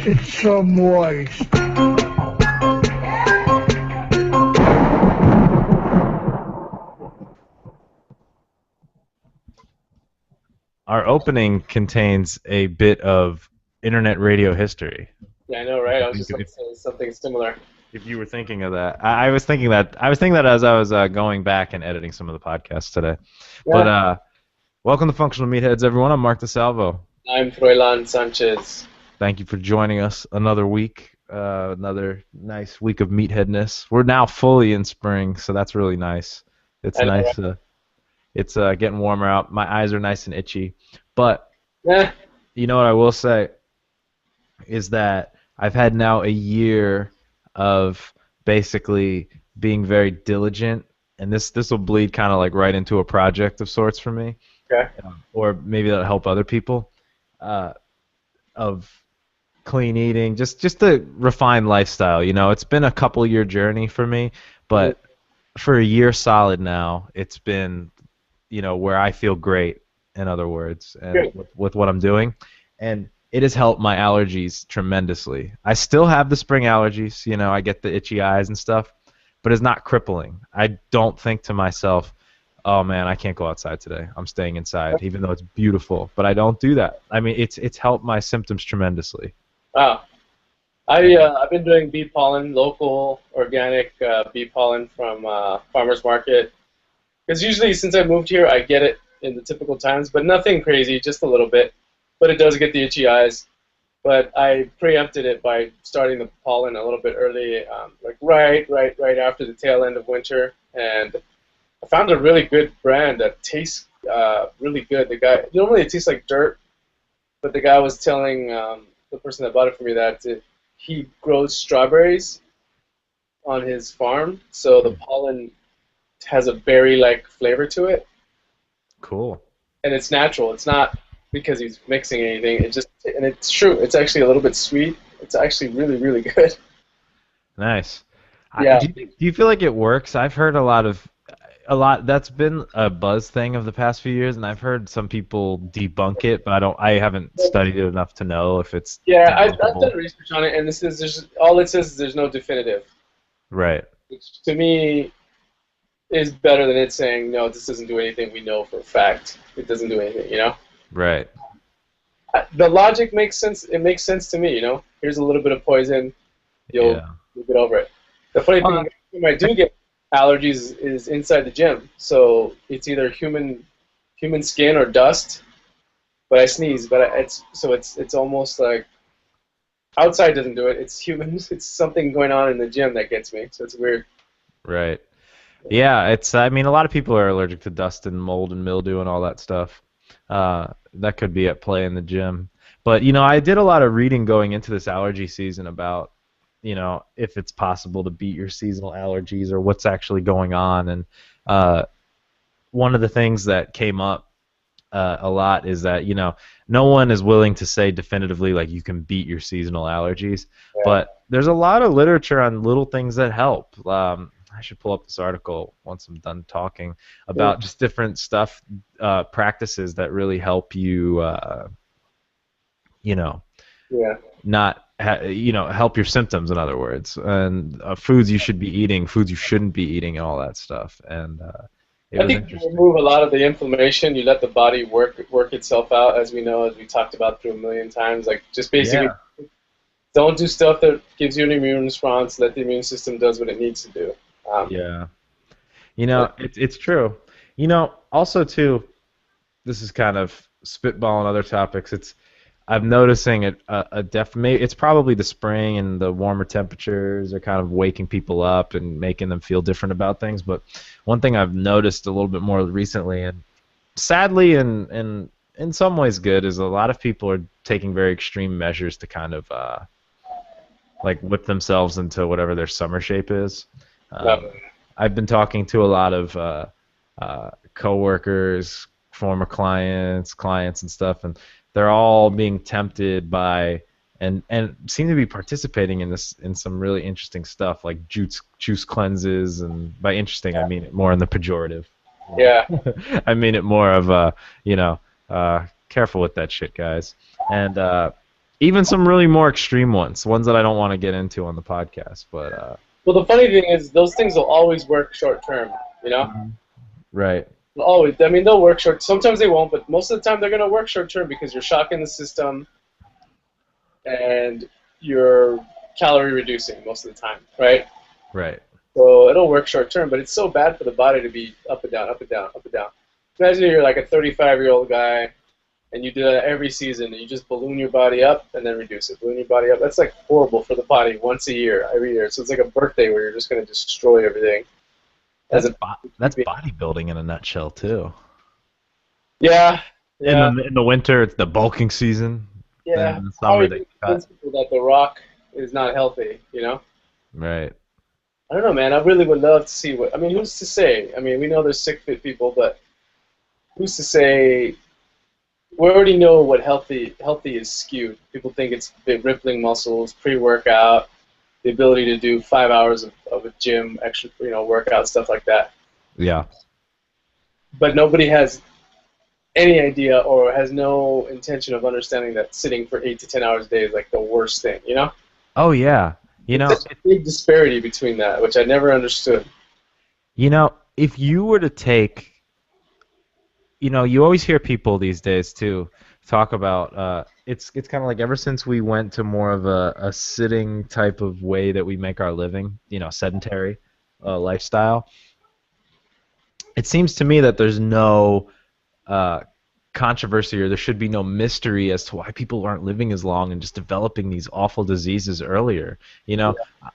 It's so moist. Our opening contains a bit of internet radio history. Yeah, I know, right? I was Think just of like saying something similar. if you were thinking of that, I was thinking that as I was going back and editing some of the podcasts today. But Yeah. welcome to Functional Meatheads, everyone. I'm Mark DeSalvo. I'm Froilan Sanchez. Thank you for joining us another week, another nice week of meatheadness. We're now fully in spring, so that's really nice. It's I know, right? nice. It's getting warmer out. My eyes are nice and itchy. But Yeah. you know what I will say is that I've had now a year of basically being very diligent, and this will bleed kind of like right into a project of sorts for me, Okay. or maybe that'll help other people. Uh, of clean eating, just a refined lifestyle. You know, it's been a couple year journey for me, Mhm. but for a year solid now, it's been, where I feel great, in other words, and Good. with what I'm doing, and it has helped my allergies tremendously. I still have the spring allergies, I get the itchy eyes and stuff, but it's not crippling. I don't think to myself, oh man, I can't go outside today. I'm staying inside, even though it's beautiful. But I don't do that. I mean, it's helped my symptoms tremendously. Wow. I've been doing bee pollen, local organic bee pollen from farmers market. Because usually, since I moved here, I get it in the typical times, but nothing crazy, just a little bit. But it does get the itchy eyes. But I preempted it by starting the pollen a little bit early, like right after the tail end of winter, and I found a really good brand that tastes really good. The guy normally it tastes like dirt, but the guy was telling the person that bought it for me that he grows strawberries on his farm, so the pollen has a berry-like flavor to it, Cool. and it's natural. It's not because he's mixing anything. And it's true. It's actually a little bit sweet. It's actually really good. Nice. Yeah. Do you feel like it works? I've heard a lot. That's been a buzz thing of the past few years, and I've heard some people debunk it, but I haven't studied it enough to know if it's Yeah, I've debunkable. done research on it, and this is there's all it says is there's no definitive, Right. which to me is better than it saying no, this doesn't do anything. We know for a fact it doesn't do anything. Right. The logic makes sense. It makes sense to me. Here's a little bit of poison, you'll Yeah. you'll get over it. The funny Well, thing when I do get allergies is inside the gym, so it's either human skin or dust. But I sneeze, but it's almost like outside doesn't do it. It's humans. It's something going on in the gym that gets me. So it's weird. right. Yeah, I mean, a lot of people are allergic to dust and mold and mildew and all that stuff. That could be at play in the gym. But, I did a lot of reading going into this allergy season about, if it's possible to beat your seasonal allergies or what's actually going on. And one of the things that came up a lot is that, no one is willing to say definitively, like, you can beat your seasonal allergies. Yeah. But there's a lot of literature on little things that help. I should pull up this article once I'm done talking about just different stuff, practices that really help you, Yeah. help your symptoms, in other words, and foods you should be eating, foods you shouldn't be eating, and all that stuff. And it I was think you interesting. remove a lot of the inflammation. You let the body work itself out, as we know, as we talked about through a million times. Like just basically, Yeah. don't do stuff that gives you an immune response. Let the immune system does what it needs to do. Yeah. But It's true. Also too, this is kind of spitballing other topics. I'm noticing it's probably the spring and the warmer temperatures are kind of waking people up and making them feel different about things. But one thing I've noticed a little bit more recently, and sadly and in some ways good, is a lot of people are taking very extreme measures to kind of like whip themselves into whatever their summer shape is. Um, no, I've been talking to a lot of coworkers, former clients and stuff, and they're all being tempted by and seem to be participating in this in some really interesting stuff like juice cleanses, and by interesting I mean it more in the pejorative. yeah, I mean it more of careful with that shit, guys. And Even some really more extreme ones that I don't want to get into on the podcast. But Well, the funny thing is, those things will always work short term. You know, right, they'll always. I mean, they'll work short. Sometimes they won't, but most of the time they're gonna work short term because you're shocking the system and you're calorie reducing most of the time, right? right. So it'll work short term, but it's so bad for the body to be up and down, up and down, up and down. Imagine you're like a 35-year-old guy and you do that every season. And you just balloon your body up and then reduce it. Balloon your body up. That's like horrible for the body once a year, every year. So it's like a birthday where you're just going to destroy everything. That's bodybuilding in a nutshell too. Yeah, yeah, In the winter, it's the bulking season. yeah. Then in the How summer, are they you cut. convince people that The Rock is not healthy, you know? Right. I don't know, man. I really would love to see what. I mean, who's to say? I mean, we know there's sick fit people, but who's to say? We already know what healthy is skewed. People think it's big rippling muscles, pre-workout, the ability to do 5 hours of a gym, extra, workout, stuff like that. Yeah. But nobody has any idea or has no intention of understanding that sitting for 8 to 10 hours a day is like the worst thing, you know? Oh yeah. There's such a big disparity between that, which I never understood. If you were to take, you always hear people these days too talk about it's kind of like ever since we went to more of a sitting type of way that we make our living, sedentary lifestyle. It seems to me that there's no controversy, or there should be no mystery as to why people aren't living as long and just developing these awful diseases earlier.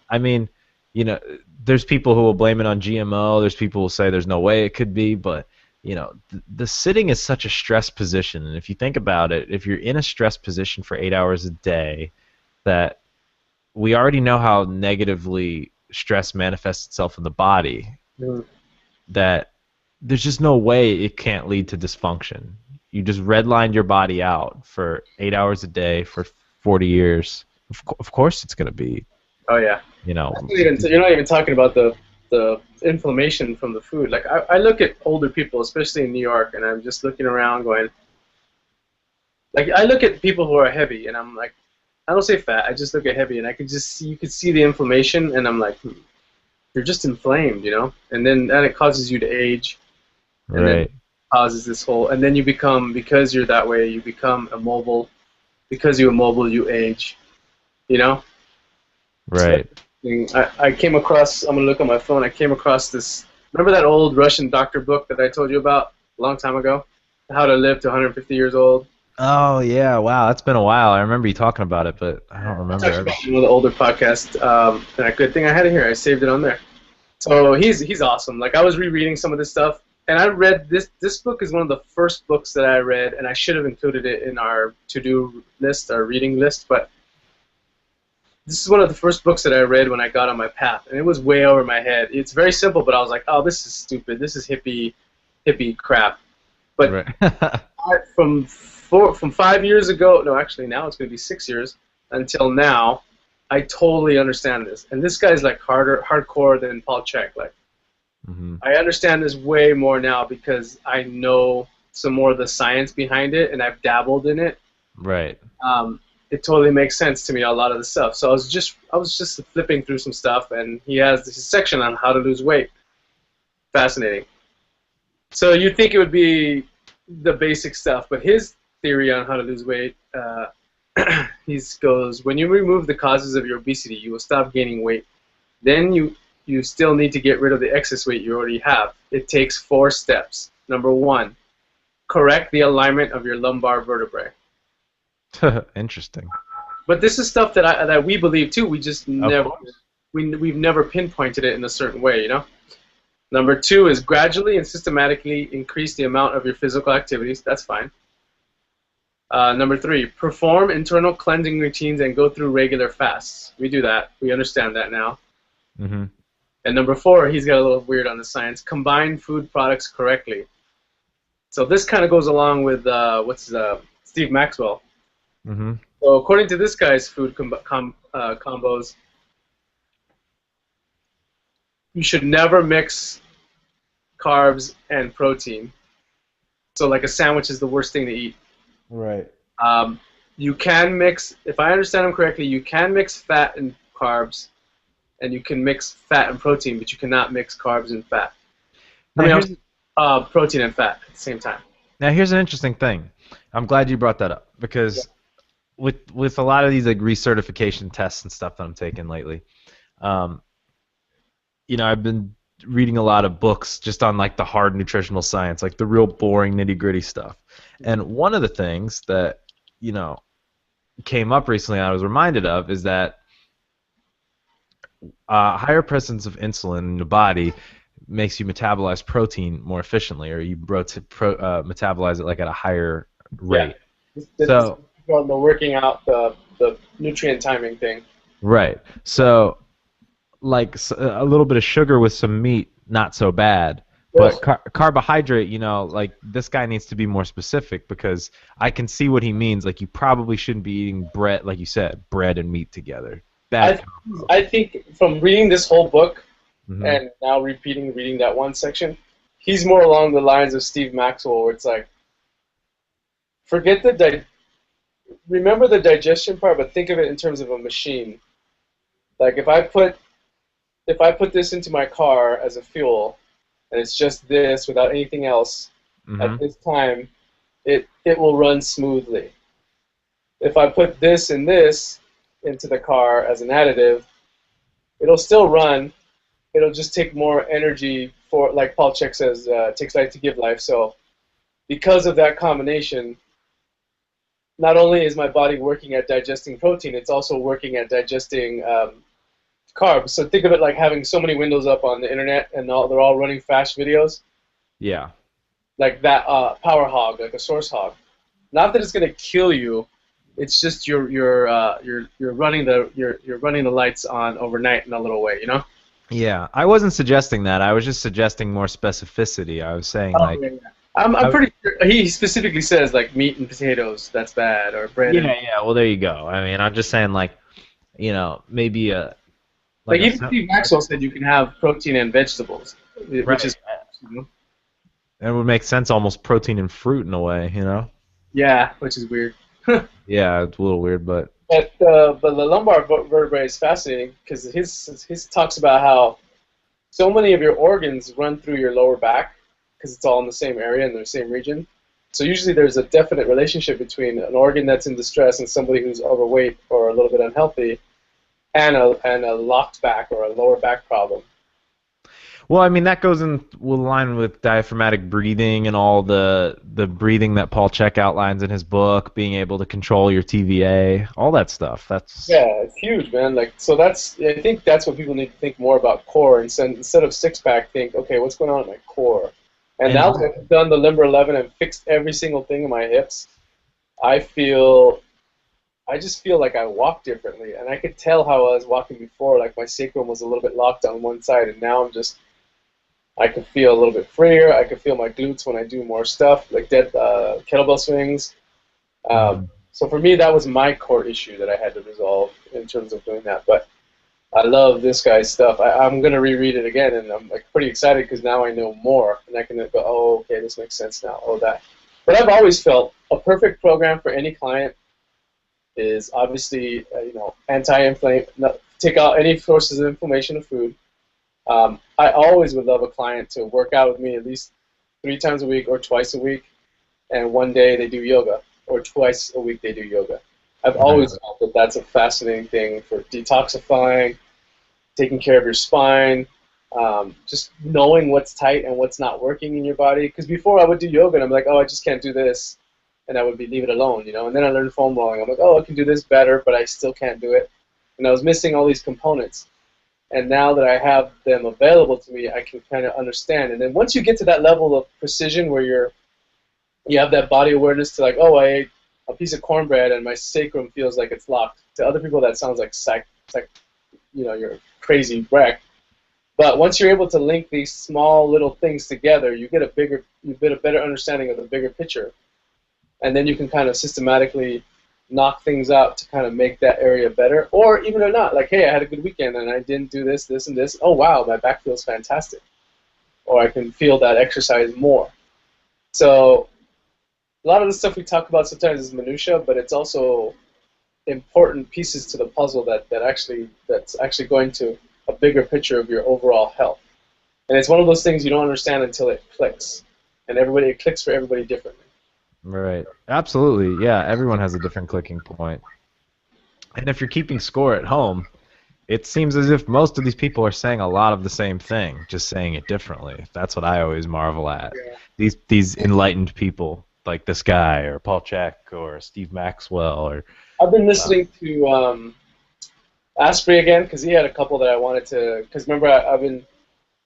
I mean, there's people who will blame it on GMO. There's people who will say there's no way it could be, but the sitting is such a stress position, and if you think about it, if you're in a stress position for 8 hours a day, that we already know how negatively stress manifests itself in the body. That there's just no way it can't lead to dysfunction. You just redlined your body out for 8 hours a day for 40 years. Of course it's going to be. Oh yeah. You're not even talking about the inflammation from the food. Like I look at older people, especially in New York, and I'm just looking around going, like I look at people who are heavy, and I'm like, I don't say fat, I just look at heavy, and you could see the inflammation, and I'm like, you're just inflamed, and then it causes you to age. And right. Then it causes this whole, and then you become, because you're that way, you become immobile. Because you're immobile, you age. Right. So I came across, I'm going to look on my phone, I came across this, remember that old Russian doctor book that I told you about a long time ago? How to Live to 150 Years old? Oh, yeah, wow, that's been a while. I remember you talking about it, but I don't remember everything. One of the older podcasts, and a good thing I had it here, I saved it on there. So he's awesome. Like I was rereading some of this stuff, and I read this book is one of the first books that I read, and I should have included it in our to-do list, our reading list, but this is one of the first books that I read when I got on my path, and it was way over my head. It's very simple, but I was like, oh, this is stupid. This is hippie crap. But right. from 5 years ago, no, actually now it's going to be 6 years, until now, I totally understand this. And this guy's like hardcore than Paul Chek. Like, I understand this way more now because I know some more of the science behind it, and I've dabbled in it. Right. It totally makes sense to me, a lot of the stuff. So I was just flipping through some stuff, and he has this section on how to lose weight. Fascinating. So you'd think it would be the basic stuff, but his theory on how to lose weight, he goes, when you remove the causes of your obesity, you will stop gaining weight. Then you still need to get rid of the excess weight you already have. It takes 4 steps. Number 1, correct the alignment of your lumbar vertebrae. Interesting. But this is stuff that we believe too. We just we've never pinpointed it in a certain way, Number 2 is gradually and systematically increase the amount of your physical activities. That's fine. Number 3, perform internal cleansing routines and go through regular fasts. We do that. We understand that now. And number 4, he's got a little weird on the science. Combine food products correctly. So this kind of goes along with Steve Maxwell. So according to this guy's food combos, you should never mix carbs and protein. So like a sandwich is the worst thing to eat. Right. you can mix, if I understand them correctly, you can mix fat and carbs, and you can mix fat and protein, but you cannot mix carbs and fat. Now, Protein and fat at the same time. now here's an interesting thing. I'm glad you brought that up because with a lot of these like recertification tests and stuff that I'm taking lately, I've been reading a lot of books just on like the hard nutritional science, like the real boring nitty gritty stuff. And one of the things that came up recently, I was reminded of, is that higher presence of insulin in the body makes you metabolize protein more efficiently, or you metabolize it like at a higher rate. Yeah. So the working out the nutrient timing thing. Right. So like a little bit of sugar with some meat, not so bad. But carbohydrate, like this guy needs to be more specific because I can see what he means. Like you probably shouldn't be eating bread, like you said, bread and meat together. I think from reading this whole book and now reading that one section, he's more along the lines of Steve Maxwell, where it's like, remember the digestion part, but think of it in terms of a machine. Like if I put this into my car as a fuel, and it's just this without anything else, at this time, it will run smoothly. If I put this and this into the car as an additive, it'll still run. It'll just take more energy for, like Paul Chek says, takes life to give life. So because of that combination, not only is my body working at digesting protein, it's also working at digesting carbs. So think of it like having so many windows up on the internet and they're all running fast videos. Yeah. Like that power hog, like a source hog. Not that it's going to kill you. It's just you're running the lights on overnight in a little way, Yeah, I wasn't suggesting that. I was just suggesting more specificity. I was saying I'm pretty sure he specifically says like meat and potatoes, that's bad, or bread. Yeah. Well, there you go. I mean, I'm just saying maybe a. Like even Steve Maxwell said you can have protein and vegetables, which is. It would make sense, almost protein and fruit in a way, Yeah, which is weird. Yeah, it's a little weird, but. But the lumbar vertebrae is fascinating because his talks about how so many of your organs run through your lower back because it's all in the same area in the same region. So usually there's a definite relationship between an organ that's in distress and somebody who's overweight or a little bit unhealthy, and a locked back or a lower back problem. Well, I mean, that goes in line with diaphragmatic breathing and all the breathing that Paul Chek outlines in his book, being able to control your TVA, all that stuff. It's huge, man. I think that's what people need to think more about core, and instead of six-pack, think, okay, what's going on in my core? And now that I've done the Limber 11 and fixed every single thing in my hips, I just feel like I walk differently, and I could tell how I was walking before. Like my sacrum was a little bit locked on one side, and now I can feel a little bit freer. I can feel my glutes when I do more stuff, like kettlebell swings. So for me, that was my core issue that I had to resolve in terms of doing that. But I love this guy's stuff. I'm going to reread it again, and I'm pretty excited because now I know more, and I can go, oh, okay, this makes sense now. Oh, that. But I've always felt a perfect program for any client is obviously, anti-inflammatory, take out any sources of inflammation of food. I always would love a client to work out with me at least 3 times a week or twice a week, and one day they do yoga, or twice a week they do yoga. I've always felt that that's a fascinating thing for detoxifying, taking care of your spine, just knowing what's tight and what's not working in your body. Because before I would do yoga, and I'm like, oh, I just can't do this, and I would leave it alone, And then I learned foam rolling. I'm like, oh, I can do this better, but I still can't do it. And I was missing all these components. And now that I have them available to me, I can kind of understand. And then once you get to that level of precision where you have that body awareness to like, oh, I ate a piece of cornbread and my sacrum feels like it's locked. To other people, that sounds like you're a crazy wreck. But once you're able to link these small little things together, you get a better understanding of the bigger picture. And then you can kind of systematically knock things out to kind of make that area better, or even or not. Like, hey, I had a good weekend and I didn't do this, this, and this. Oh, wow, my back feels fantastic. Or I can feel that exercise more. So a lot of the stuff we talk about sometimes is minutia, but it's also important pieces to the puzzle that's actually going to a bigger picture of your overall health. And it's one of those things you don't understand until it clicks, and it clicks for everybody differently. Right. Absolutely. Yeah. Everyone has a different clicking point. And if you're keeping score at home, it seems as if most of these people are saying a lot of the same thing, just saying it differently. That's what I always marvel at. Yeah. These enlightened people like this guy or Paul Chek or Steve Maxwell or I've been listening to Asprey again because he had a couple that I wanted to. Because remember, I've been.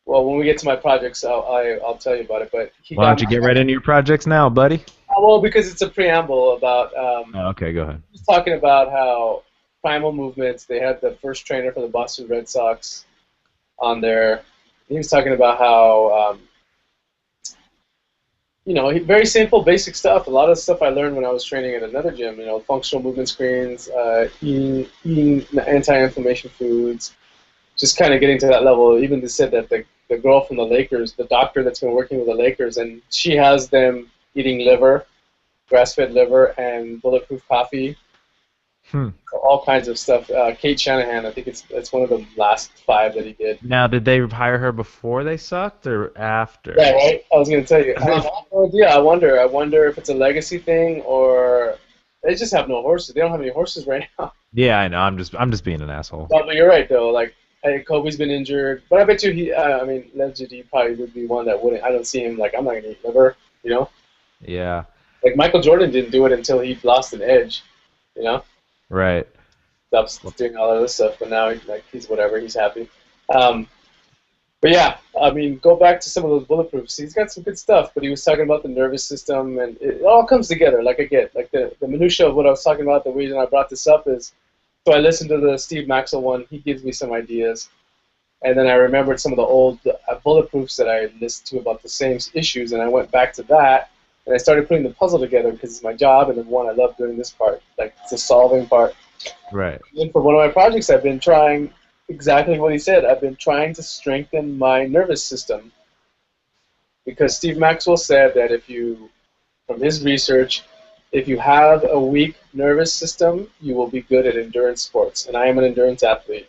Well, when we get to my projects, I'll tell you about it. But why don't you get right into your projects now, buddy? Well, because it's a preamble about. Okay, go ahead. He's talking about how Primal Movements. They had the first trainer for the Boston Red Sox on there. He was talking about how. Very simple, basic stuff. A lot of stuff I learned when I was training at another gym. Functional movement screens, eating anti-inflammation foods, just kind of getting to that level. Even they said that the girl from the Lakers, the doctor that's been working with the Lakers, and she has them eating liver, grass-fed liver, and bulletproof coffee, all kinds of stuff. Kate Shanahan, I think it's one of the last 5 that he did. Now, did they hire her before they sucked or after? Yeah, right. I was going to tell you. I have no idea. I wonder if it's a legacy thing or they just have no horses. They don't have any horses right now. Yeah, I know. I'm just being an asshole. But you're right though. Like Kobe's been injured, but I bet you Legend, he probably would be one that wouldn't. I don't see him like I'm not gonna eat liver. Yeah. Like Michael Jordan didn't do it until he lost an edge. Right. Stopped doing all of this stuff, but now he's whatever. He's happy. But yeah, go back to some of those bulletproofs. He's got some good stuff, but he was talking about the nervous system, and it all comes together. Like I get, like the minutia of what I was talking about. The reason I brought this up is, so I listened to the Steve Maxwell one. He gives me some ideas, and then I remembered some of the old bulletproofs that I listened to about the same issues, and I went back to that, and I started putting the puzzle together because it's my job, and the one I love doing this part, like it's the solving part. Right. And for one of my projects, I've been trying exactly what he said. I've been trying to strengthen my nervous system because Steve Maxwell said that from his research, if you have a weak nervous system, you will be good at endurance sports. And I am an endurance athlete.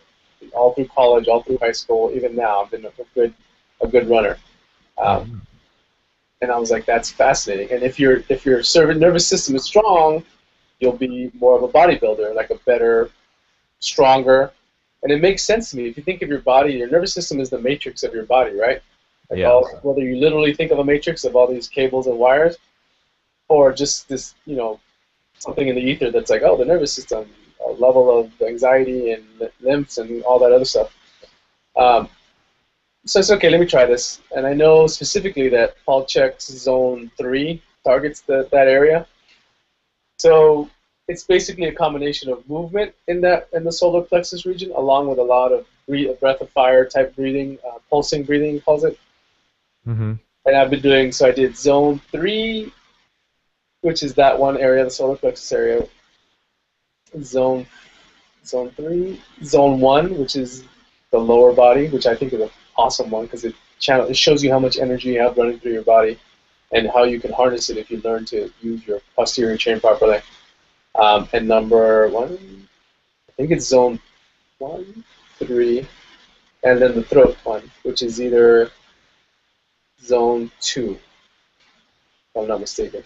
All through college, all through high school, even now, I've been a good runner. And I was like, that's fascinating. And if your nervous system is strong, you'll be more of a bodybuilder, like a better, stronger. And it makes sense to me. If you think of your body, your nervous system is the matrix of your body, right? Whether you literally think of a matrix of all these cables and wires, or just this, something in the ether that's like, oh, the nervous system, a level of anxiety and lymphs and all that other stuff. So it's okay, let me try this. And I know specifically that Paul Chek's Zone 3 targets that area. So it's basically a combination of movement in the solar plexus region, along with a lot of breath of fire type breathing, pulsing breathing, he calls it. Mm-hmm. And I've been doing, so I did Zone 3, which is that one area, the solar plexus area. Zone 3, Zone 1, which is the lower body, which I think is an awesome one because it shows you how much energy you have running through your body and how you can harness it if you learn to use your posterior chain properly. And number 1, I think it's Zone 1, 3, and then the throat one, which is either Zone 2, if I'm not mistaken.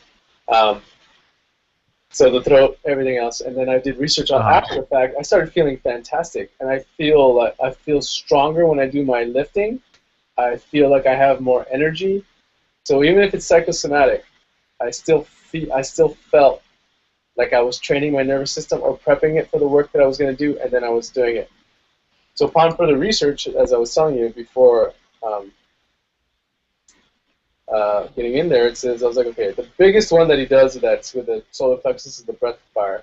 So the throat, everything else, and then I did research on after the fact. I started feeling fantastic, and I feel stronger when I do my lifting. I feel like I have more energy. So even if it's psychosomatic, I still felt like I was training my nervous system or prepping it for the work that I was going to do, and then I was doing it. So upon further research, as I was telling you before, getting in there, it says, I was like, okay, the biggest one that he does that's with the solar plexus is the breath of fire.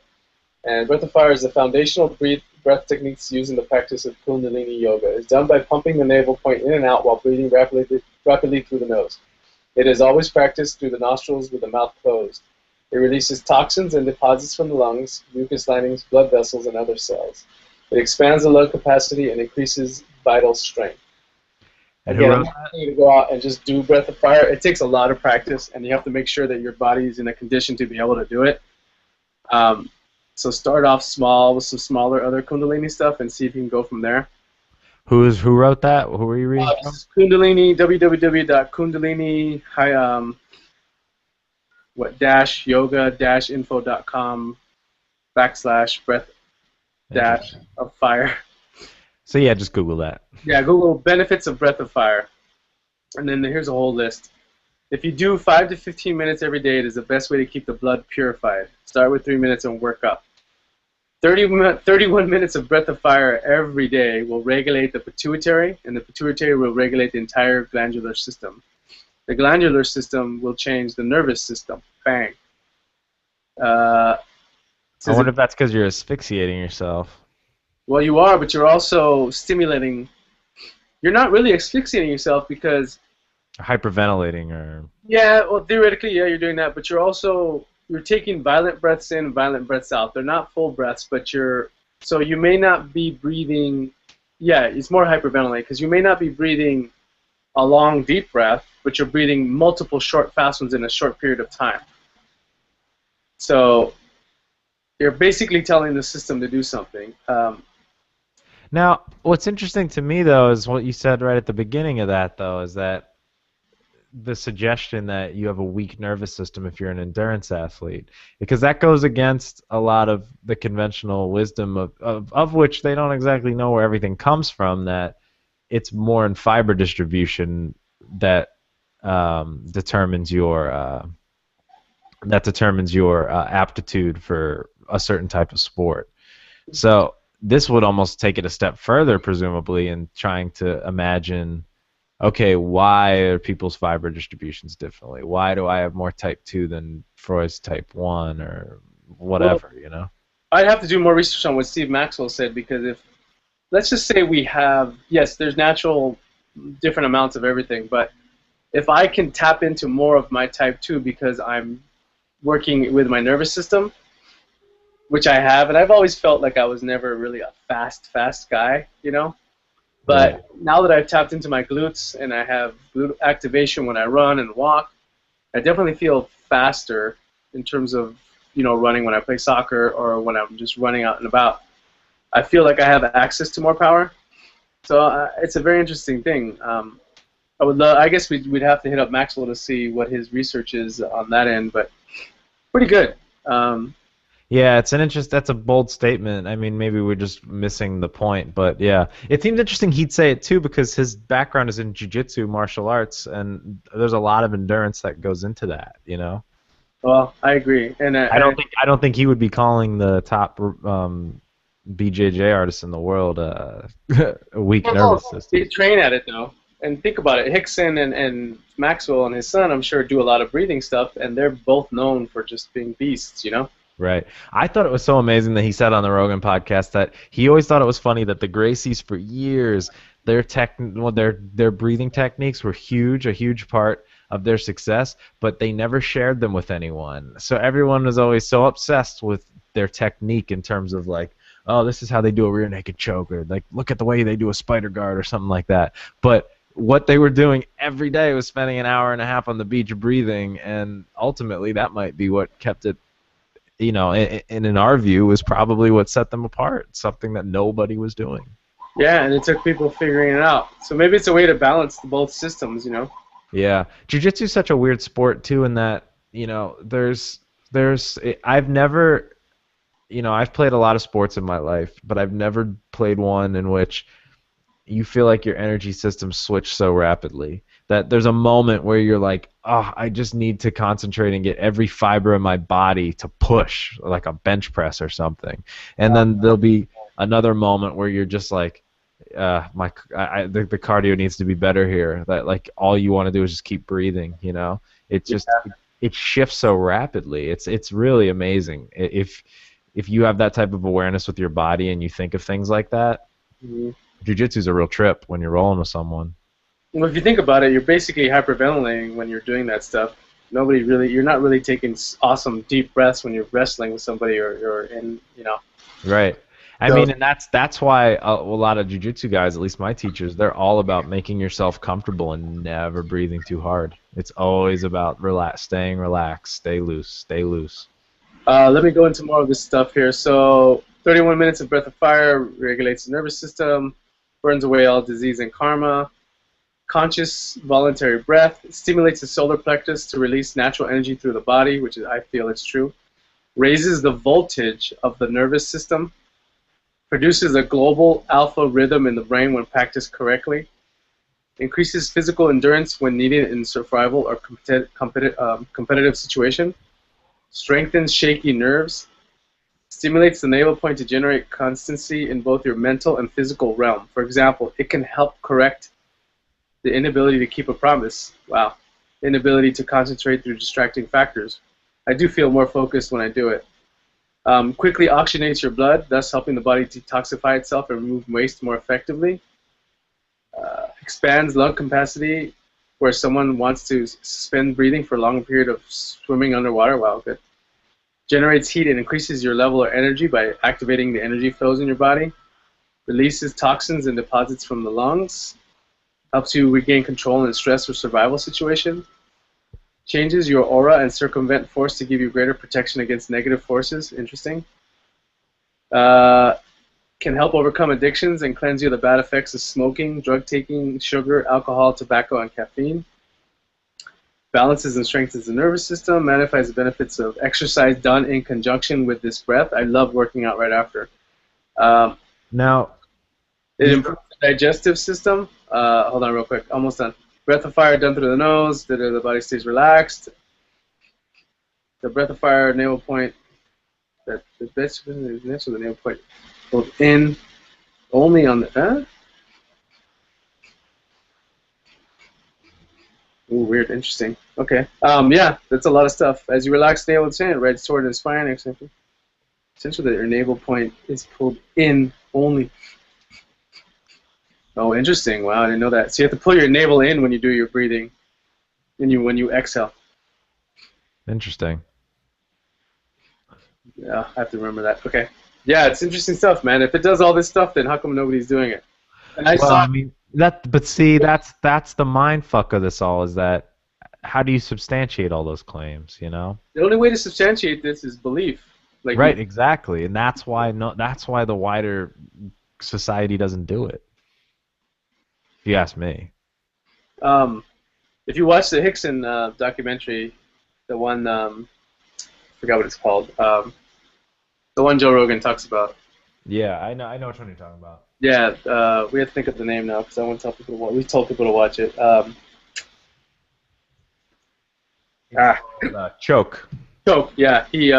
And breath of fire is the foundational breath techniques used in the practice of Kundalini Yoga. It's done by pumping the navel point in and out while breathing rapidly through the nose. It is always practiced through the nostrils with the mouth closed. It releases toxins and deposits from the lungs, mucus linings, blood vessels, and other cells. It expands the lung capacity and increases vital strength. And who Again, I'm wrote not that? telling you to go out and just do breath of fire. It takes a lot of practice, and you have to make sure that your body is in a condition to be able to do it. Um, so start off small with some smaller other Kundalini stuff and see if you can go from there. Who wrote that? Who were you reading This from? is Kundalini, www.kundalini, dash yoga dash info.com / breath dash Interesting. of fire. So yeah, just Google that. Yeah, Google benefits of breath of fire. And then here's a whole list. If you do 5 to 15 minutes every day, it is the best way to keep the blood purified. Start with 3 minutes and work up. 31 minutes of breath of fire every day will regulate the pituitary, and the pituitary will regulate the entire glandular system. The glandular system will change the nervous system. Bang. I wonder if that's because you're asphyxiating yourself. Well, you are, but you're also stimulating. You're not really asphyxiating yourself because, Hyperventilating or yeah, well, theoretically, yeah, you're doing that, but you're taking violent breaths in, violent breaths out. They're not full breaths, but so you may not be breathing. Yeah, it's more hyperventilating because you may not be breathing a long, deep breath, but you're breathing multiple short, fast ones in a short period of time. So you're basically telling the system to do something. Now, what's interesting to me though is what you said right at the beginning of that though is that the suggestion that you have a weak nervous system if you're an endurance athlete, because that goes against a lot of the conventional wisdom of which they don't exactly know where everything comes from, that it's more in fiber distribution that determines your aptitude for a certain type of sport. So this would almost take it a step further, presumably, in trying to imagine, okay, why are people's fiber distributions differently? Why do I have more type 2 than Freud's type 1 or whatever, you know? I'd have to do more research on what Steve Maxwell said, because let's just say we have, yes, there's natural different amounts of everything, but if I can tap into more of my type 2 because I'm working with my nervous system, which I have, and I've always felt like I was never really a fast guy, you know? But Right. now that I've tapped into my glutes and I have glute activation when I run and walk, I definitely feel faster in terms of, running when I play soccer or when I'm just running out and about. I feel like I have access to more power. So it's a very interesting thing. I guess we'd have to hit up Maxwell to see what his research is on that end, but pretty good. Yeah, that's a bold statement. I mean, maybe we're just missing the point, but yeah. It seems interesting he'd say it too because his background is in jiu-jitsu, martial arts, and there's a lot of endurance that goes into that, you know? Well, I agree, and I don't think he would be calling the top BJJ artist in the world a weak nervous system. they train at it though. And think about it, Hickson and Maxwell and his son, I'm sure, do a lot of breathing stuff, and they're both known for just being beasts, you know? Right. I thought it was so amazing that he said on the Rogan podcast that he always thought it was funny that the Gracies for years, their breathing techniques were a huge part of their success, but they never shared them with anyone. So everyone was always so obsessed with their technique in terms of like, oh, this is how they do a rear naked choke, or like, look at the way they do a spider guard or something like that. But what they were doing every day was spending an hour and a half on the beach breathing, and ultimately that might be what kept it, and in our view, was probably what set them apart, something that nobody was doing. Yeah, and it took people figuring it out. So maybe it's a way to balance both systems, you know? Yeah. Jiu-jitsu is such a weird sport, too, in that, I've never, I've played a lot of sports in my life, but I've never played one in which you feel like your energy system switched so rapidly that there's a moment where you're like, oh, I just need to concentrate and get every fiber of my body to push, like a bench press or something. And then there'll be another moment where you're just like, the cardio needs to be better here. That like all you want to do is just keep breathing. It just it shifts so rapidly. It's really amazing if you have that type of awareness with your body and you think of things like that. Mm-hmm. Jiu-jitsu is a real trip when you're rolling with someone. Well, if you think about it, you're basically hyperventilating when you're doing that stuff. You're not really taking awesome deep breaths when you're wrestling with somebody or in. Right. I So, mean, and that's why a lot of jujitsu guys, at least my teachers, they're all about making yourself comfortable and never breathing too hard. It's always about staying relaxed, stay loose, stay loose. let me go into more of this stuff here. So, 31 minutes of breath of fire regulates the nervous system, burns away all disease and karma. Conscious voluntary breath stimulates the solar plexus to release natural energy through the body, which is, I feel it's true. Raises the voltage of the nervous system. Produces a global alpha rhythm in the brain when practiced correctly. Increases physical endurance when needed in survival or competitive situation. Strengthens shaky nerves. Stimulates the navel point to generate constancy in both your mental and physical realm. For example, it can help correct the inability to keep a promise. Wow. Inability to concentrate through distracting factors. I do feel more focused when I do it. Quickly oxygenates your blood, thus helping the body detoxify itself and remove waste more effectively. Expands lung capacity where someone wants to suspend breathing for a long period of swimming underwater. Wow, good. Generates heat and increases your level of energy by activating the energy flows in your body. Releases toxins and deposits from the lungs. Helps you regain control in a stress or survival situation. Changes your aura and circumvent force to give you greater protection against negative forces. Interesting. Can help overcome addictions and cleanse you of the bad effects of smoking, drug taking, sugar, alcohol, tobacco, and caffeine. Balances and strengthens the nervous system. Magnifies the benefits of exercise done in conjunction with this breath. I love working out right after. Now, It improves the digestive system. Hold on real quick. Almost done. Breath of fire done through the nose. The body stays relaxed. The breath of fire navel point. The next to the navel point. Hold in only on the. Ooh, weird. Interesting. Okay. Yeah, that's a lot of stuff. As you relax the navel and chin, right toward the spine. Essentially, your navel point is pulled in only. Oh, interesting. Wow, I didn't know that. So you have to pull your navel in when you do your breathing, and when you exhale. interesting. Yeah, I have to remember that. Okay. Yeah, it's interesting stuff, man. If it does all this stuff, then how come nobody's doing it? And I Well, saw. I mean but see, that's the mind fuck of this all is that how do you substantiate all those claims, you know? The only way to substantiate this is belief. Like, Right, exactly, and that's why the wider society doesn't do it. If you ask me. if you watch the Hickson documentary, the one, I forgot what it's called, the one Joe Rogan talks about. Yeah, I know which one you're talking about. Yeah, we have to think of the name now because I want to tell people to watch. We told people to watch it. It's called, Choke. Choke. Yeah, he's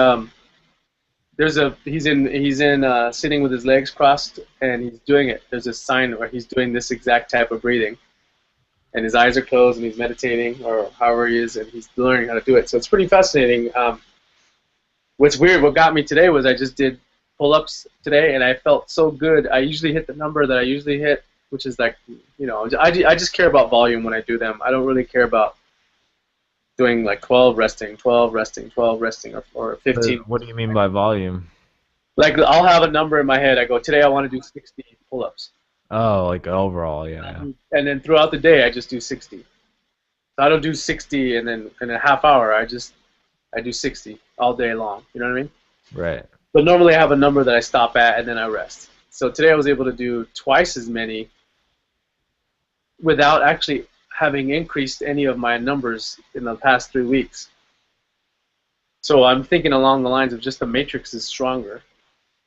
in sitting with his legs crossed and he's doing it. There's a sign where he's doing this exact type of breathing, and his eyes are closed and he's meditating or however he is, and he's learning how to do it. So it's pretty fascinating. What's weird, what got me today was I just did pull-ups today and I felt so good. I usually hit the number that I usually hit, which is like, I just care about volume when I do them. I don't really care about doing like 12 resting, 12 resting, 12 resting, or 15. What do you mean by volume? Like I'll have a number in my head. I go, today I want to do 60 pull-ups. Oh, like overall, yeah. And then throughout the day I just do 60. So I don't do 60 and then in a half hour. I do 60 all day long. You know what I mean? Right. But normally I have a number that I stop at and then I rest. So today I was able to do twice as many without actually having increased any of my numbers in the past 3 weeks. So I'm thinking along the lines of just the matrix is stronger.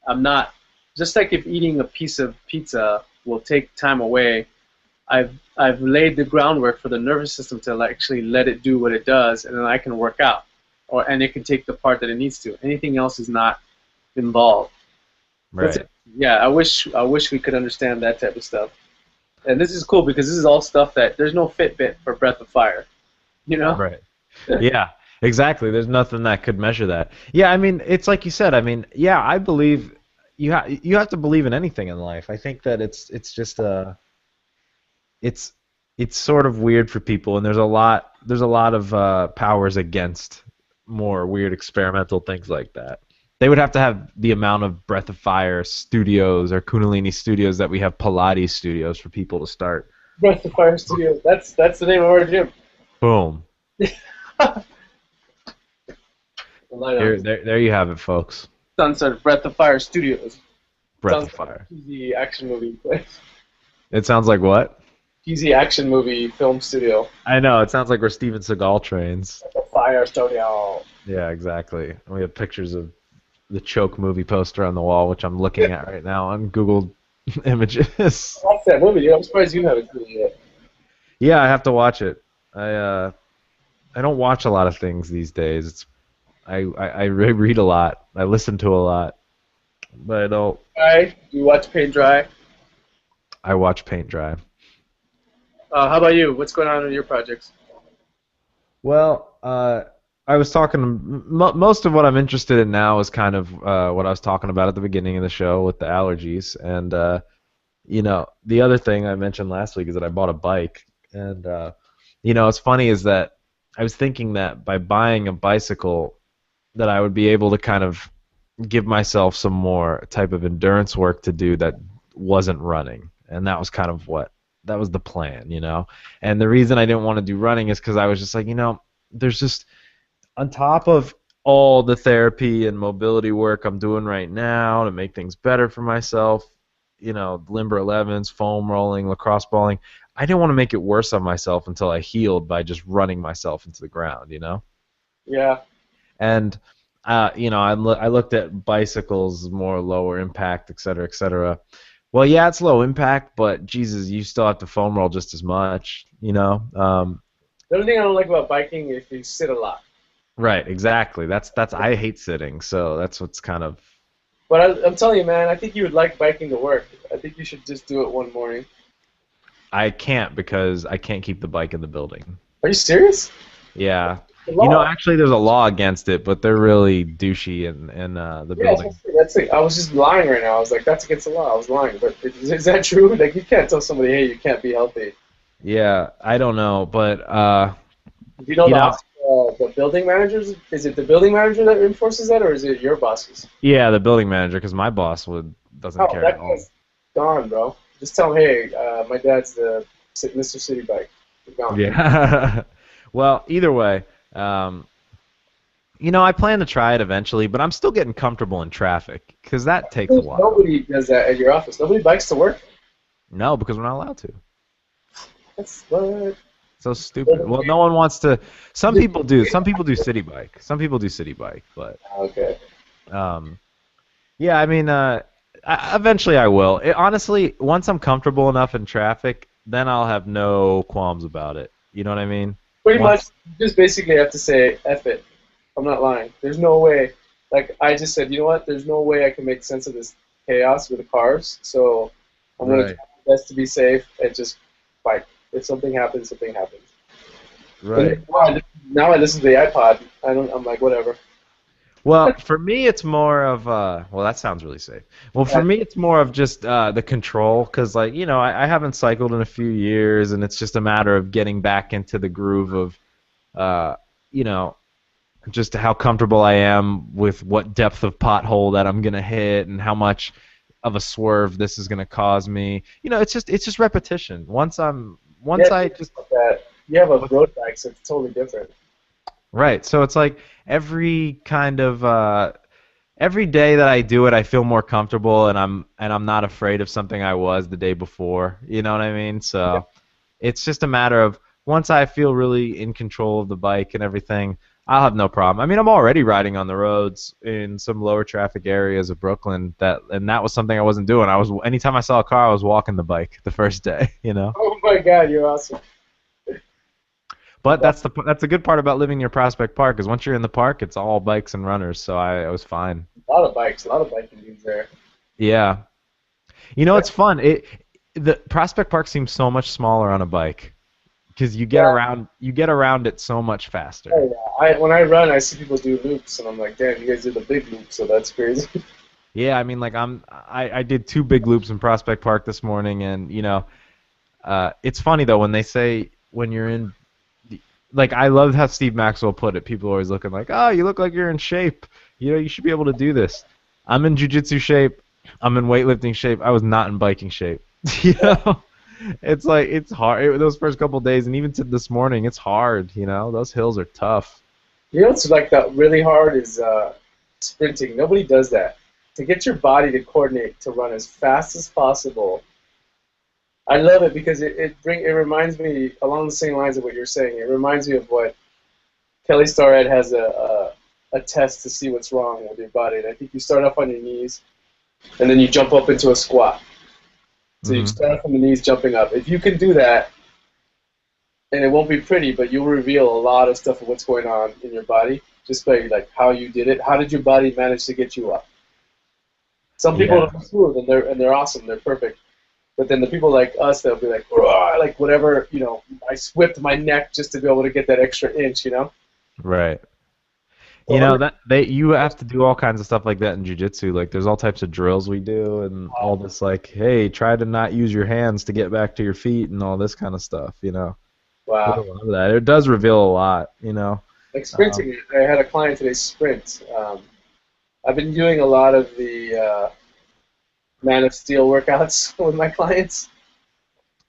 I'm not, just like if eating a piece of pizza will take time away, I've laid the groundwork for the nervous system to actually let it do what it does, and then I can work out, and it can take the part that it needs to. Anything else is not involved. Right. Yeah, I wish we could understand that type of stuff. And this is cool because this is all stuff that there's no Fitbit for Breath of Fire, you know? Right. Yeah, exactly. There's nothing that could measure that. Yeah, I mean, it's like you said. I mean, yeah, I believe you have to believe in anything in life. I think that it's just it's sort of weird for people, and there's a lot of powers against more weird experimental things like that. They would have to have the amount of Breath of Fire studios or Kundalini studios that we have Pilates studios for people to start. Breath of Fire Studio. That's the name of our gym. Boom. The lineup. There you have it, folks. Sunset Breath of Fire Studios. Breath Sounds of Fire. like a cheesy action movie place. It sounds like what? Cheesy action movie film studio. I know. It sounds like we're Steven Seagal trains. The Fire Studio. Yeah, exactly. We have pictures of the Choke movie poster on the wall, which I'm looking at right now on Google Images. What's that movie? Dude? I'm surprised you haven't seen it yet. Yeah, I have to watch it. I don't watch a lot of things these days. I read a lot. I listen to a lot, but I don't. Dry? Do you watch Paint Dry? I watch paint dry. How about you? What's going on with your projects? Well, I was talking. Most of what I'm interested in now is kind of what I was talking about at the beginning of the show with the allergies, and the other thing I mentioned last week is that I bought a bike, and what's funny is that I was thinking that by buying a bicycle, that I would be able to kind of give myself some more type of endurance work to do that wasn't running, and that was kind of that was the plan, And the reason I didn't want to do running is because I was just like, there's just on top of all the therapy and mobility work I'm doing right now to make things better for myself, limber 11s, foam rolling, lacrosse balling. I didn't want to make it worse on myself until I healed by just running myself into the ground, Yeah. And I looked at bicycles, more lower impact, et cetera, et cetera. Well, yeah, it's low impact, but Jesus, you still have to foam roll just as much, The only thing I don't like about biking is you sit a lot. Right, exactly. That's I hate sitting, so that's what's kind of. But I'm telling you, man, I think you would like biking to work. I think you should just do it one morning. I can't because I can't keep the bike in the building. Are you serious? Yeah. Actually, there's a law against it, but they're really douchey in the building. That's it. I was just lying right now. I was like, that's against the law. I was lying. But is that true? Like, you can't tell somebody, hey, you can't be healthy. Yeah, I don't know, but do you know the building managers? Is it the building manager that enforces that, or is it your bosses? Yeah, the building manager, because my boss doesn't care at all. That guy's gone, bro. Just tell him, hey, my dad's the Mr. City Bike. He's gone. Yeah. Well, either way. I plan to try it eventually, but I'm still getting comfortable in traffic because that takes a while. Nobody does that at your office. Nobody bikes to work? No, because we're not allowed to. That's what? So stupid. Well, no one wants to. Some people do. Some people do city bike. But okay. Yeah, I mean, eventually I will. Honestly, once I'm comfortable enough in traffic, then I'll have no qualms about it. You know what I mean? Pretty much, you just basically have to say, F it. I'm not lying. There's no way. Like, I just said, you know what? There's no way I can make sense of this chaos with the cars, so I'm going to try my best to be safe and just bike. If something happens, something happens. Right. Now I listen to the iPod. I'm like, whatever. Well, for me, it's more of well, that sounds really safe. Well, for me, it's more of just the control, because I haven't cycled in a few years, and it's just a matter of getting back into the groove of, just how comfortable I am with what depth of pothole that I'm gonna hit and how much of a swerve this is gonna cause me. It's just repetition. Once I just you have a road bike, so it's totally different. Right. So it's like every day that I do it, I feel more comfortable, and I'm not afraid of something I was the day before. You know what I mean? So it's just a matter of once I feel really in control of the bike and everything, I'll have no problem. I mean, I'm already riding on the roads in some lower traffic areas of Brooklyn, and that was something I wasn't doing. Anytime I saw a car, I was walking the bike the first day. Oh my God, you're awesome. But that's the good part about living near Prospect Park, is once you're in the park, it's all bikes and runners, so I was fine. A lot of biking dudes there. Yeah. It's fun. The Prospect Park seems so much smaller on a bike because you get around it so much faster. Oh, yeah. When I run, I see people do loops, and I'm like, damn, you guys did the big loop, so that's crazy. Yeah, I mean, like I did 2 big loops in Prospect Park this morning, and it's funny though when they say when you're in like I loved how Steve Maxwell put it. People are always looking like, oh, you look like you're in shape. You know, you should be able to do this. I'm in jiu-jitsu shape. I'm in weightlifting shape. I was not in biking shape. You know, it's like it's hard. Those first couple days, and even to this morning, it's hard. You know, those hills are tough. You know what's like that really hard is sprinting. Nobody does that. To get your body to coordinate to run as fast as possible. I love it because it reminds me along the same lines of what you're saying. It reminds me of what Kelly Starrett has a test to see what's wrong with your body. And I think you start off on your knees, and then you jump up into a squat. So you start from the knees, jumping up. If you can do that, and it won't be pretty, but you'll reveal a lot of stuff of what's going on in your body just by like how you did it. How did your body manage to get you up? Some people are smooth and they're awesome, they're perfect. But then the people like us that'll be like, like whatever, you know, I whipped my neck just to be able to get that extra inch, you know? Right. You know that you have to do all kinds of stuff like that in jiu-jitsu. Like there's all types of drills we do and all this like, hey, try to not use your hands to get back to your feet and all this kind of stuff, you know. Wow. A lot of that. It does reveal a lot, you know. Like sprinting, I had a client today sprint. I've been doing a lot of the Man of Steel workouts with my clients.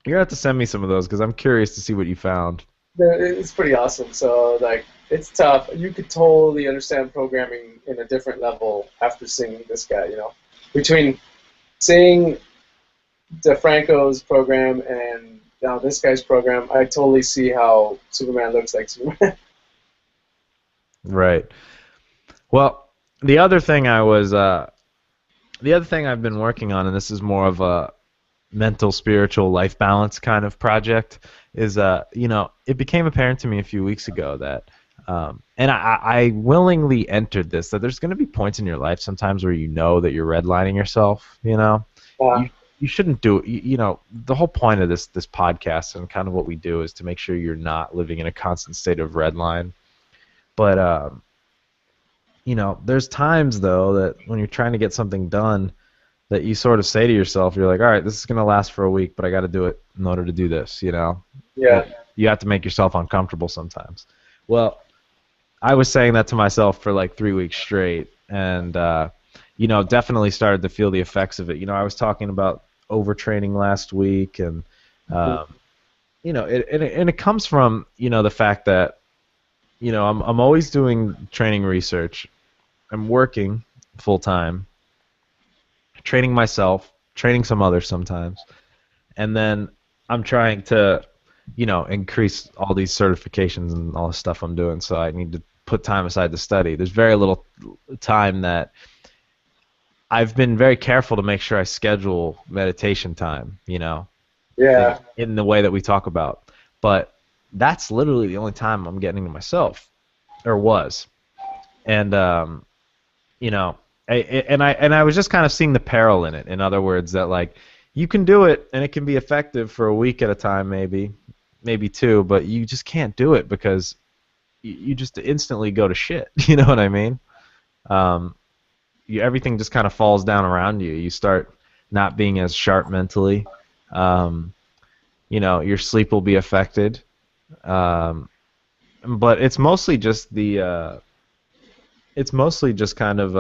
You're gonna have to send me some of those because I'm curious to see what you found. It's pretty awesome. So like, it's tough. You could totally understand programming in a different level after seeing this guy. You know, between seeing DeFranco's program and now this guy's program, I totally see how Superman looks like Superman. Right. Well, the other thing I've been working on, and this is more of a mental, spiritual, life balance kind of project, is you know, it became apparent to me a few weeks ago that, and I willingly entered this, that there's going to be points in your life sometimes where you know that you're redlining yourself. You know, you shouldn't do it. You know, the whole point of this podcast and kind of what we do is to make sure you're not living in a constant state of redline. But you know, there's times though that when you're trying to get something done, that you sort of say to yourself, you're like, all right, this is going to last for a week, but I got to do it in order to do this, you know? Yeah. You have to make yourself uncomfortable sometimes. Well, I was saying that to myself for like 3 weeks straight, and, you know, definitely started to feel the effects of it. You know, I was talking about overtraining last week, and, you know, it comes from, you know, the fact that, you know, I'm always doing training research. I'm working full-time, training myself, training some others sometimes, and then I'm trying to, you know, increase all these certifications and all the stuff I'm doing, so I need to put time aside to study. There's very little time that I've been very careful to make sure I schedule meditation time, you know, in the way that we talk about. But that's literally the only time I'm getting to myself, or was. And, you know, I was just kind of seeing the peril in it. In other words, that like you can do it and it can be effective for a week at a time, maybe two, but you just can't do it because you just instantly go to shit. You know what I mean? Everything just kind of falls down around you. You start not being as sharp mentally. You know, your sleep will be affected. But it's mostly just kind of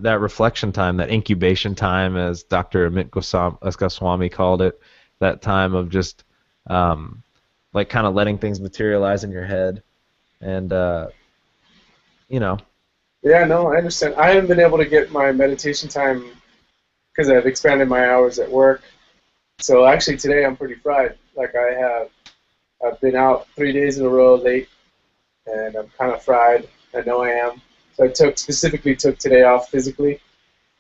that reflection time, that incubation time, as Dr. Amit Goswami called it, that time of just like kind of letting things materialize in your head, and you know. Yeah, no, I understand. I haven't been able to get my meditation time because I've expanded my hours at work. So actually today I'm pretty fried. Like I've been out 3 days in a row late, and I'm kind of fried. I know I am. So I specifically took today off physically.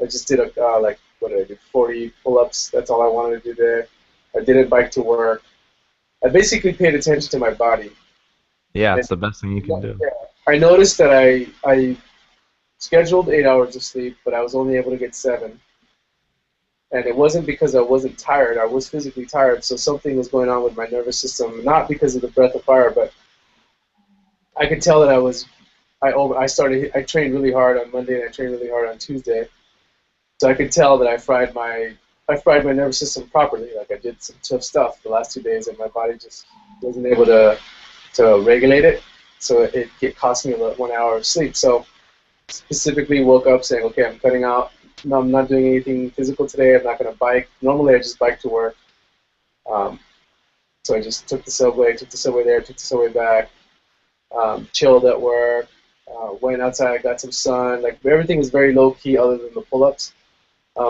I just did like, what did I do, 40 pull-ups. That's all I wanted to do today. I didn't bike to work. I basically paid attention to my body. Yeah, it's the best thing you can do. Yeah. I noticed that I scheduled 8 hours of sleep, but I was only able to get 7. And it wasn't because I wasn't tired. I was physically tired, so something was going on with my nervous system, not because of the breath of fire, but I could tell that I trained really hard on Monday and I trained really hard on Tuesday. So I could tell that I fried my nervous system properly. Like I did some tough stuff the last 2 days, and my body just wasn't able to to regulate it. So it cost me 1 hour of sleep. So specifically woke up saying, okay, I'm cutting out. No, I'm not doing anything physical today. I'm not going to bike. Normally I just bike to work. So I just took the subway there, took the subway back, chilled at work, went outside, got some sun. Like everything was very low key other than the pull-ups.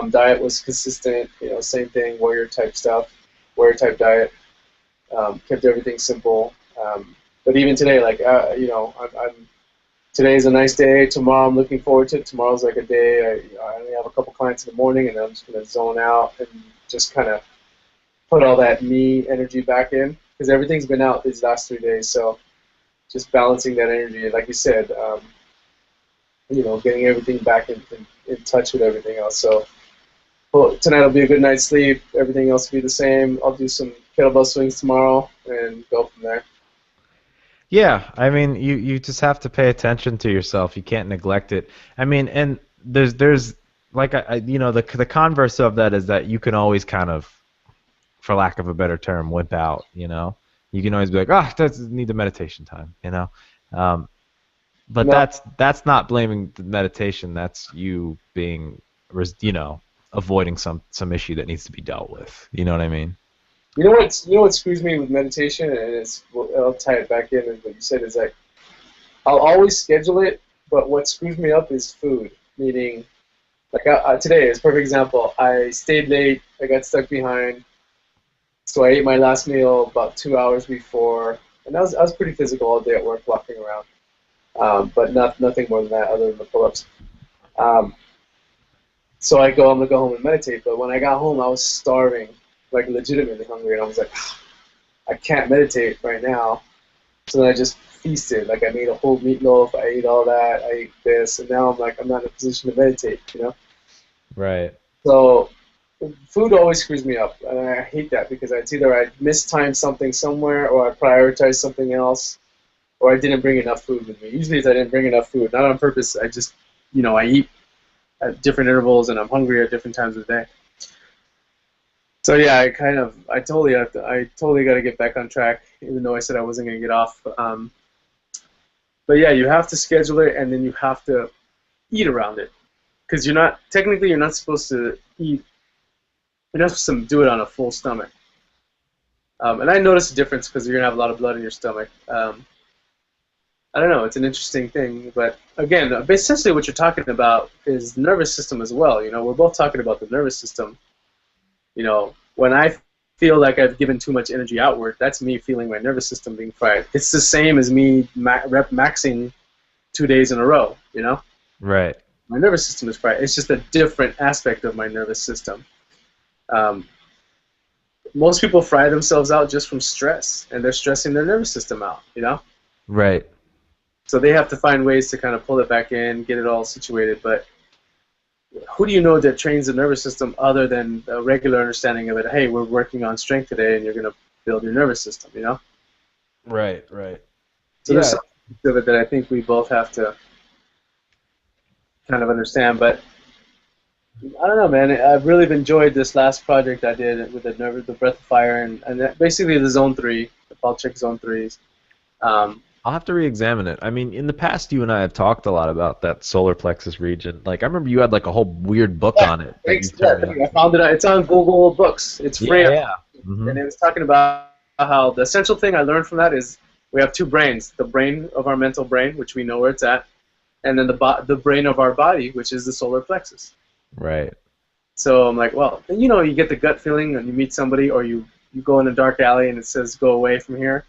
Diet was consistent, same thing, warrior type stuff, warrior type diet. Kept everything simple. But even today, like today's a nice day. Tomorrow I'm looking forward to it. Tomorrow's like a day. I only have a couple clients in the morning, and then I'm just gonna zone out and just kind of put all that me energy back in because everything's been out these last 3 days. So just balancing that energy, like you said, getting everything back in touch with everything else. So well, tonight will be a good night's sleep. Everything else will be the same. I'll do some kettlebell swings tomorrow and go from there. Yeah, I mean, you just have to pay attention to yourself. You can't neglect it. I mean, and there's like the converse of that is that you can always kind of, for lack of a better term, wimp out. You can always be like, that's need the meditation time. But No. that's not blaming the meditation. That's you being, avoiding some issue that needs to be dealt with. You know what I mean? You know what screws me with meditation, and I'll tie it back in with what you said, is like I'll always schedule it, but what screws me up is food. Meaning, like today is a perfect example. I stayed late. I got stuck behind, so I ate my last meal about 2 hours before, and I was pretty physical all day at work, walking around, but nothing more than that other than the pull-ups. So I'm gonna go home and meditate. But when I got home, I was starving, like legitimately hungry, and I was like, I can't meditate right now. So then I just feasted. Like I made a whole meatloaf. I ate all that. I ate this, and now I'm not in a position to meditate. Right. So food always screws me up, and I hate that because it's either I mistimed something somewhere, or I prioritized something else, or I didn't bring enough food with me. Usually it's I didn't bring enough food, not on purpose. I just, I eat at different intervals, and I'm hungry at different times of the day. So yeah, I totally got to get back on track, even though I said I wasn't going to get off. But yeah, you have to schedule it, and then you have to eat around it, because you're not supposed to eat. You're not supposed to do it on a full stomach. And I noticed a difference because you're gonna have a lot of blood in your stomach. I don't know. It's an interesting thing, but again, essentially what you're talking about is the nervous system as well. We're both talking about the nervous system. When I feel like I've given too much energy outward, that's me feeling my nervous system being fried. It's the same as me maxing 2 days in a row. Right. My nervous system is fried. It's just a different aspect of my nervous system. Most people fry themselves out just from stress, and they're stressing their nervous system out. Right. So they have to find ways to kind of pull it back in, get it all situated. But who do you know that trains the nervous system other than a regular understanding of it? Hey, we're working on strength today, and you're going to build your nervous system, Right. So there's something of it that I think we both have to kind of understand. But I don't know, man. I've really enjoyed this last project I did with the Breath of Fire, and basically the Zone 3, the Palchik Zone 3s. I'll have to re-examine it. I mean, in the past, you and I have talked a lot about that solar plexus region. Like, I remember you had like a whole weird book on it. I found it. It's on Google Books. It's free. Yeah. Mm-hmm. And it was talking about how the essential thing I learned from that is we have two brains: the brain of our mental brain, which we know where it's at, and then the brain of our body, which is the solar plexus. Right. So I'm like, well, you get the gut feeling when you meet somebody, or you go in a dark alley and it says go away from here.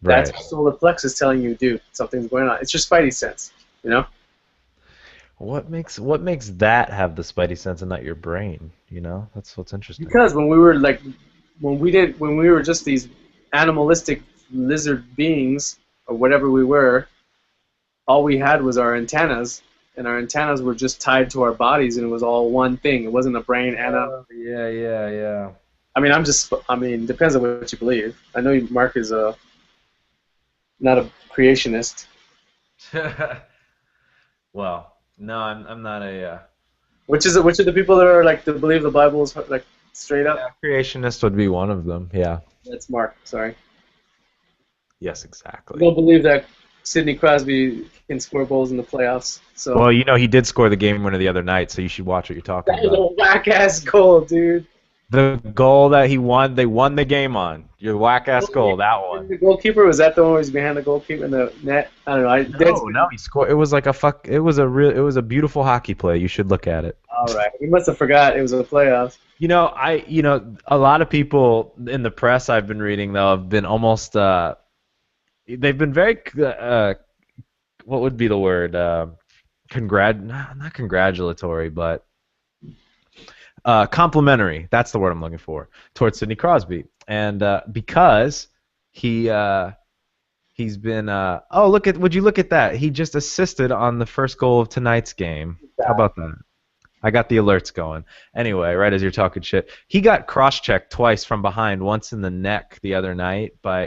Right. That's what solar plexus telling you, dude, something's going on. It's your spidey sense, What makes that have the spidey sense and not your brain? That's what's interesting. Because when we were just these animalistic lizard beings or whatever we were, all we had was our antennas, and our antennas were just tied to our bodies, and it was all one thing. It wasn't a brain and a. Yeah. I mean, depends on what you believe. I know Mark is not a creationist. Well, no, I'm not a. Which are the people that are like to believe the Bible is like straight up? Yeah, creationist would be one of them. Yeah. That's Mark. Sorry. Yes, exactly. Don't believe that Sidney Crosby can score goals in the playoffs. So Well, he did score the game winner the other night, so you should watch what you're talking that was a about. whack ass goal, dude. The goal that they won the game on. Your whack ass goal, that one. The goalkeeper, was that the one who was behind the goalkeeper in the net? I don't know. No, he scored. It was like it was a beautiful hockey play. You should look at it. All right, he must have forgot it was a playoffs. A lot of people in the press I've been reading though have been almost they've been very what would be the word not congratulatory, but complimentary. That's the word I'm looking for towards Sidney Crosby, and because he's been would you look at that? He just assisted on the first goal of tonight's game. How about that? I got the alerts going. Anyway, right as you're talking shit, he got cross-checked twice from behind, once in the neck the other night by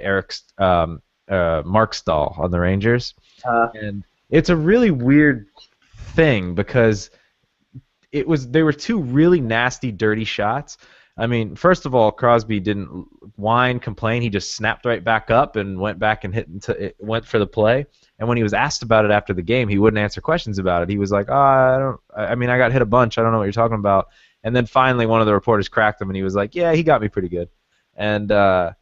Mark Stahl on the Rangers. And it's a really weird thing because they were two really nasty, dirty shots. I mean, first of all, Crosby didn't whine, complain. He just snapped right back up and went back and went for the play. And when he was asked about it after the game, he wouldn't answer questions about it. He was like, I got hit a bunch. I don't know what you're talking about. And then finally one of the reporters cracked him, and he was like, yeah, he got me pretty good. And, the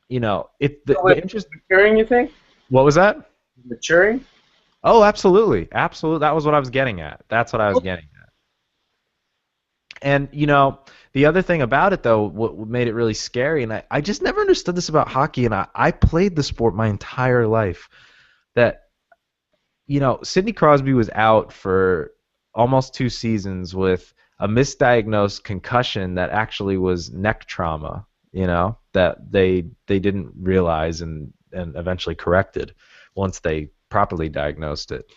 interest... Maturing, you think? What was that? Maturing? Oh, absolutely. Absolutely. That was what I was getting at. That's what I was getting at. And, the other thing about it, though, what made it really scary, and I just never understood this about hockey, and I played the sport my entire life, that, Sidney Crosby was out for almost 2 seasons with a misdiagnosed concussion that actually was neck trauma, that they didn't realize and eventually corrected once they properly diagnosed it.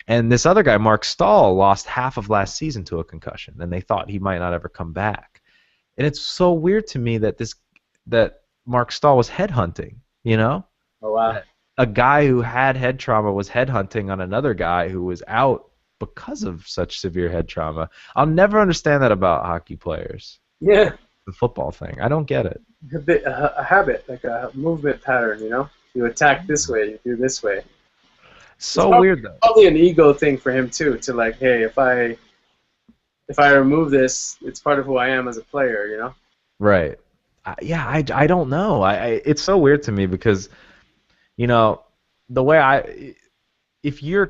And this other guy, Mark Stahl, lost half of last season to a concussion, and they thought he might not ever come back. And it's so weird to me that Mark Stahl was headhunting, Oh, wow. A guy who had head trauma was headhunting on another guy who was out because of such severe head trauma. I'll never understand that about hockey players. Yeah. The football thing. I don't get it. A habit, like a movement pattern, You attack this way, you do this way. So weird, though. Probably an ego thing for him, too, to like, hey, if I remove this, it's part of who I am as a player, Right. I don't know. It's so weird to me because, the way if you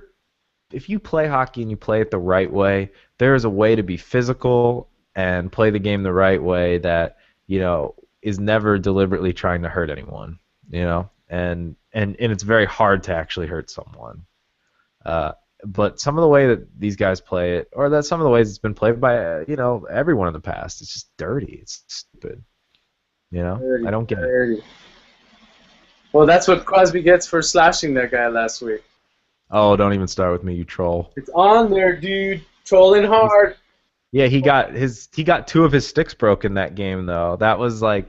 play hockey and you play it the right way, there is a way to be physical and play the game the right way that, is never deliberately trying to hurt anyone, and it's very hard to actually hurt someone. But some of the way that these guys play it, or that some of the ways it's been played by, everyone in the past, it's just dirty. It's stupid. Dirty, I don't get it. Well, that's what Crosby gets for slashing that guy last week. Oh, don't even start with me, you troll. It's on there, dude. Trolling hard. Yeah, he got 2 of his sticks broken that game, though. That was why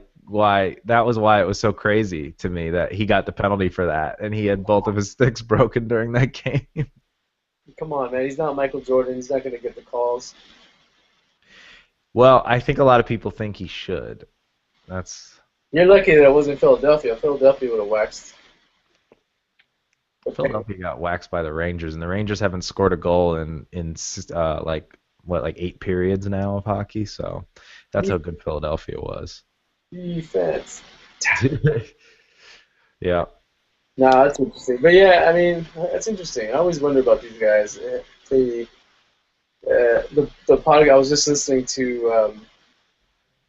it was so crazy to me that he got the penalty for that, and he had both of his sticks broken during that game. Come on, man. He's not Michael Jordan. He's not going to get the calls. Well, I think a lot of people think he should. You're lucky that it wasn't Philadelphia. Philadelphia would have waxed. Philadelphia got waxed by the Rangers, and the Rangers haven't scored a goal in 8 periods now of hockey. So that's how good Philadelphia was. Defense. Yeah. No, that's interesting. But yeah, I mean, that's interesting. I always wonder about these guys. The podcast, I was just listening to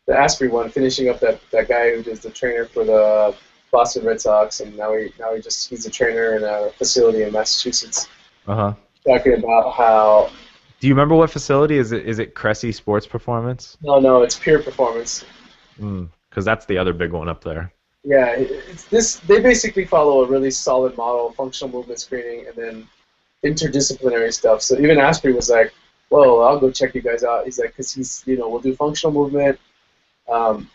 the Asprey one, finishing up that guy who is the trainer for the Boston Red Sox, and he's a trainer in a facility in Massachusetts. Talking about how. Do you remember what facility is it? Is it Cressy Sports Performance? No, it's Pure Performance. Because that's the other big one up there. Yeah, it's this. They basically follow a really solid model, functional movement screening, and then interdisciplinary stuff. So even Asprey was like, "Well, I'll go check you guys out." He's like, because we'll do functional movement,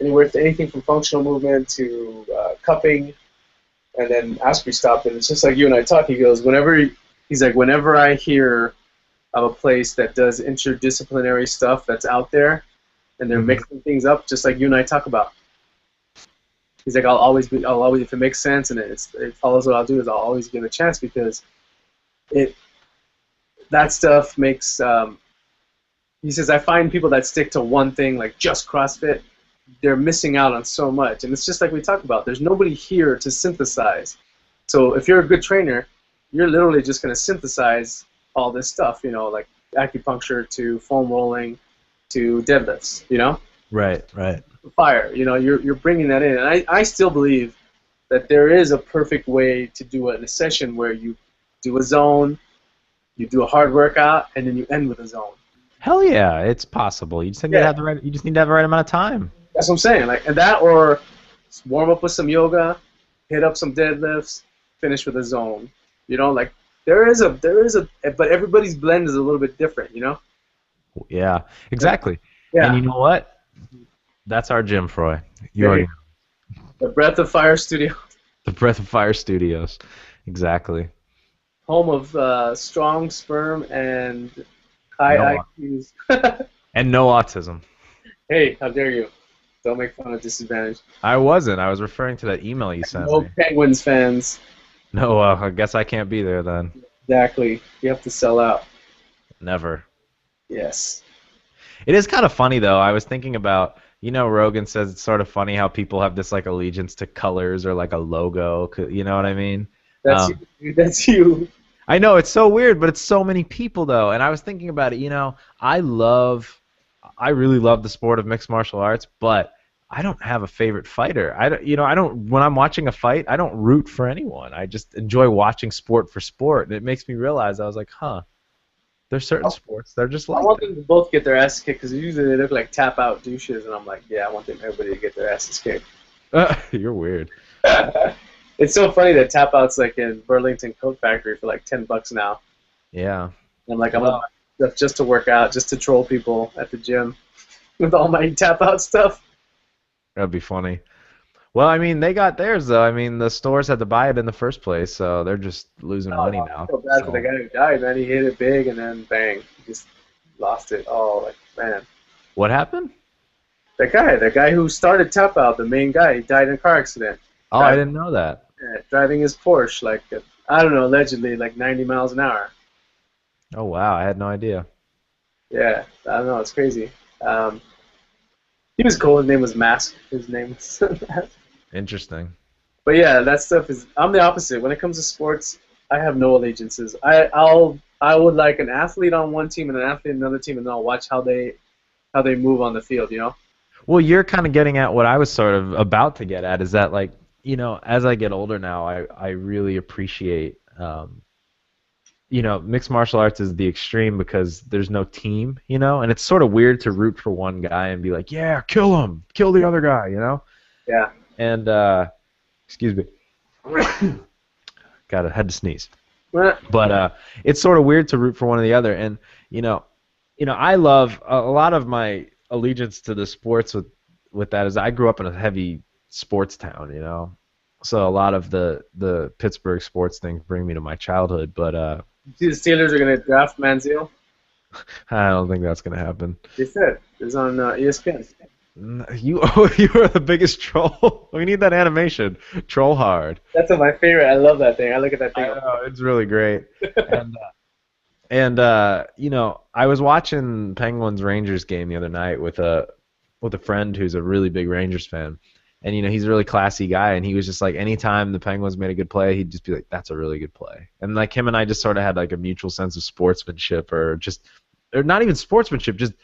anything from functional movement to cupping, and then Asprey stopped, and it's just like you and I talk. He goes, whenever I hear of a place that does interdisciplinary stuff that's out there, and they're mixing things up, just like you and I talk about. He's like, I'll always, if it makes sense and it follows what I'll do, is I'll always give it a chance because that stuff makes. He says, I find people that stick to one thing, like just CrossFit, they're missing out on so much. And it's just like we talked about. There's nobody here to synthesize. So if you're a good trainer, you're literally just going to synthesize all this stuff, you know, like acupuncture to foam rolling to deadlifts, you know? Right. Fire, you know, you're bringing that in. And I still believe that there is a perfect way to do it in a session where you do a zone, you do a hard workout, and then you end with a zone. Hell yeah, it's possible. You just need to have the right. You just need to have the right amount of time. That's what I'm saying. Like, and that, or warm up with some yoga, hit up some deadlifts, finish with a zone. You know, like there is a, but everybody's blend is a little bit different. You know. Yeah, exactly. Yeah. And you know what? That's our gym, Froy. You already know. The Breath of Fire Studio. The Breath of Fire Studios. Exactly. Home of strong sperm and high IQs. And no autism. Hey, how dare you? Don't make fun of disadvantage. I wasn't. I was referring to that email you sent No me. Penguins fans. No, I guess I can't be there then. Exactly. You have to sell out. Never. Yes. It is kind of funny, though. I was thinking about, you know, Rogan says it's sort of funny how people have this, like, allegiance to colors or, like, a logo. You know what I mean? That's you. That's you. I know, it's so weird, but it's so many people, though. And I was thinking about it, you know, I really love the sport of mixed martial arts, but I don't have a favorite fighter. When I'm watching a fight, I don't root for anyone. I just enjoy watching sport for sport. And it makes me realize, I was like, there's certain sports that are just like I want them to both get their asses kicked because usually they look like tap-out douches, and I'm like, yeah, I want everybody to get their asses kicked. You're weird. It's so funny that tap-out's like in Burlington Coat Factory for like $10 now. Yeah. And I'm like, stuff just to work out, just to troll people at the gym with all my tap-out stuff. That'd be funny. Well, I mean, they got theirs, though. I mean, the stores had to buy it in the first place, so they're just losing money now. I feel bad for the guy who died, man. He hit it big, and then bang, he just lost it. Oh, like, man. What happened? That guy who started tap-out, the main guy, he died in a car accident. Oh, I didn't know that. Yeah, driving his Porsche, like, I don't know, allegedly, like 90 miles an hour. Oh, wow. I had no idea. Yeah, I don't know. It's crazy. He was cool. His name was Mask. His name was Mask. Interesting. But yeah, that stuff is. I'm the opposite. When it comes to sports, I have no allegiances. I would like an athlete on one team and an athlete on another team, and then I'll watch how they move on the field. You know. Well, you're kind of getting at what I was sort of about to get at. Is that, like, you know, as I get older now, I really appreciate. You know, mixed martial arts is the extreme because there's no team, you know, and it's sort of weird to root for one guy and be like, yeah, kill him, kill the other guy, you know? Yeah. And, excuse me. Had to sneeze. But it's sort of weird to root for one or the other. And, you know, I love a lot of my allegiance to the sports with that is I grew up in a heavy sports town, you know? So a lot of the Pittsburgh sports things bring me to my childhood, but you see the Steelers are going to draft Manziel? I don't think that's going to happen. They said. It was on ESPN. You are the biggest troll. We need that animation. Troll hard. That's my favorite. I love that thing. I look at that thing. I know, it's really great. And you know, I was watching Penguins-Rangers game the other night with a friend who's a really big Rangers fan. And, you know, he's a really classy guy, and he was just like, anytime the Penguins made a good play, he'd just be like, that's a really good play. And, like, him and I just sort of had, like, a mutual sense of sportsmanship or not even sportsmanship, just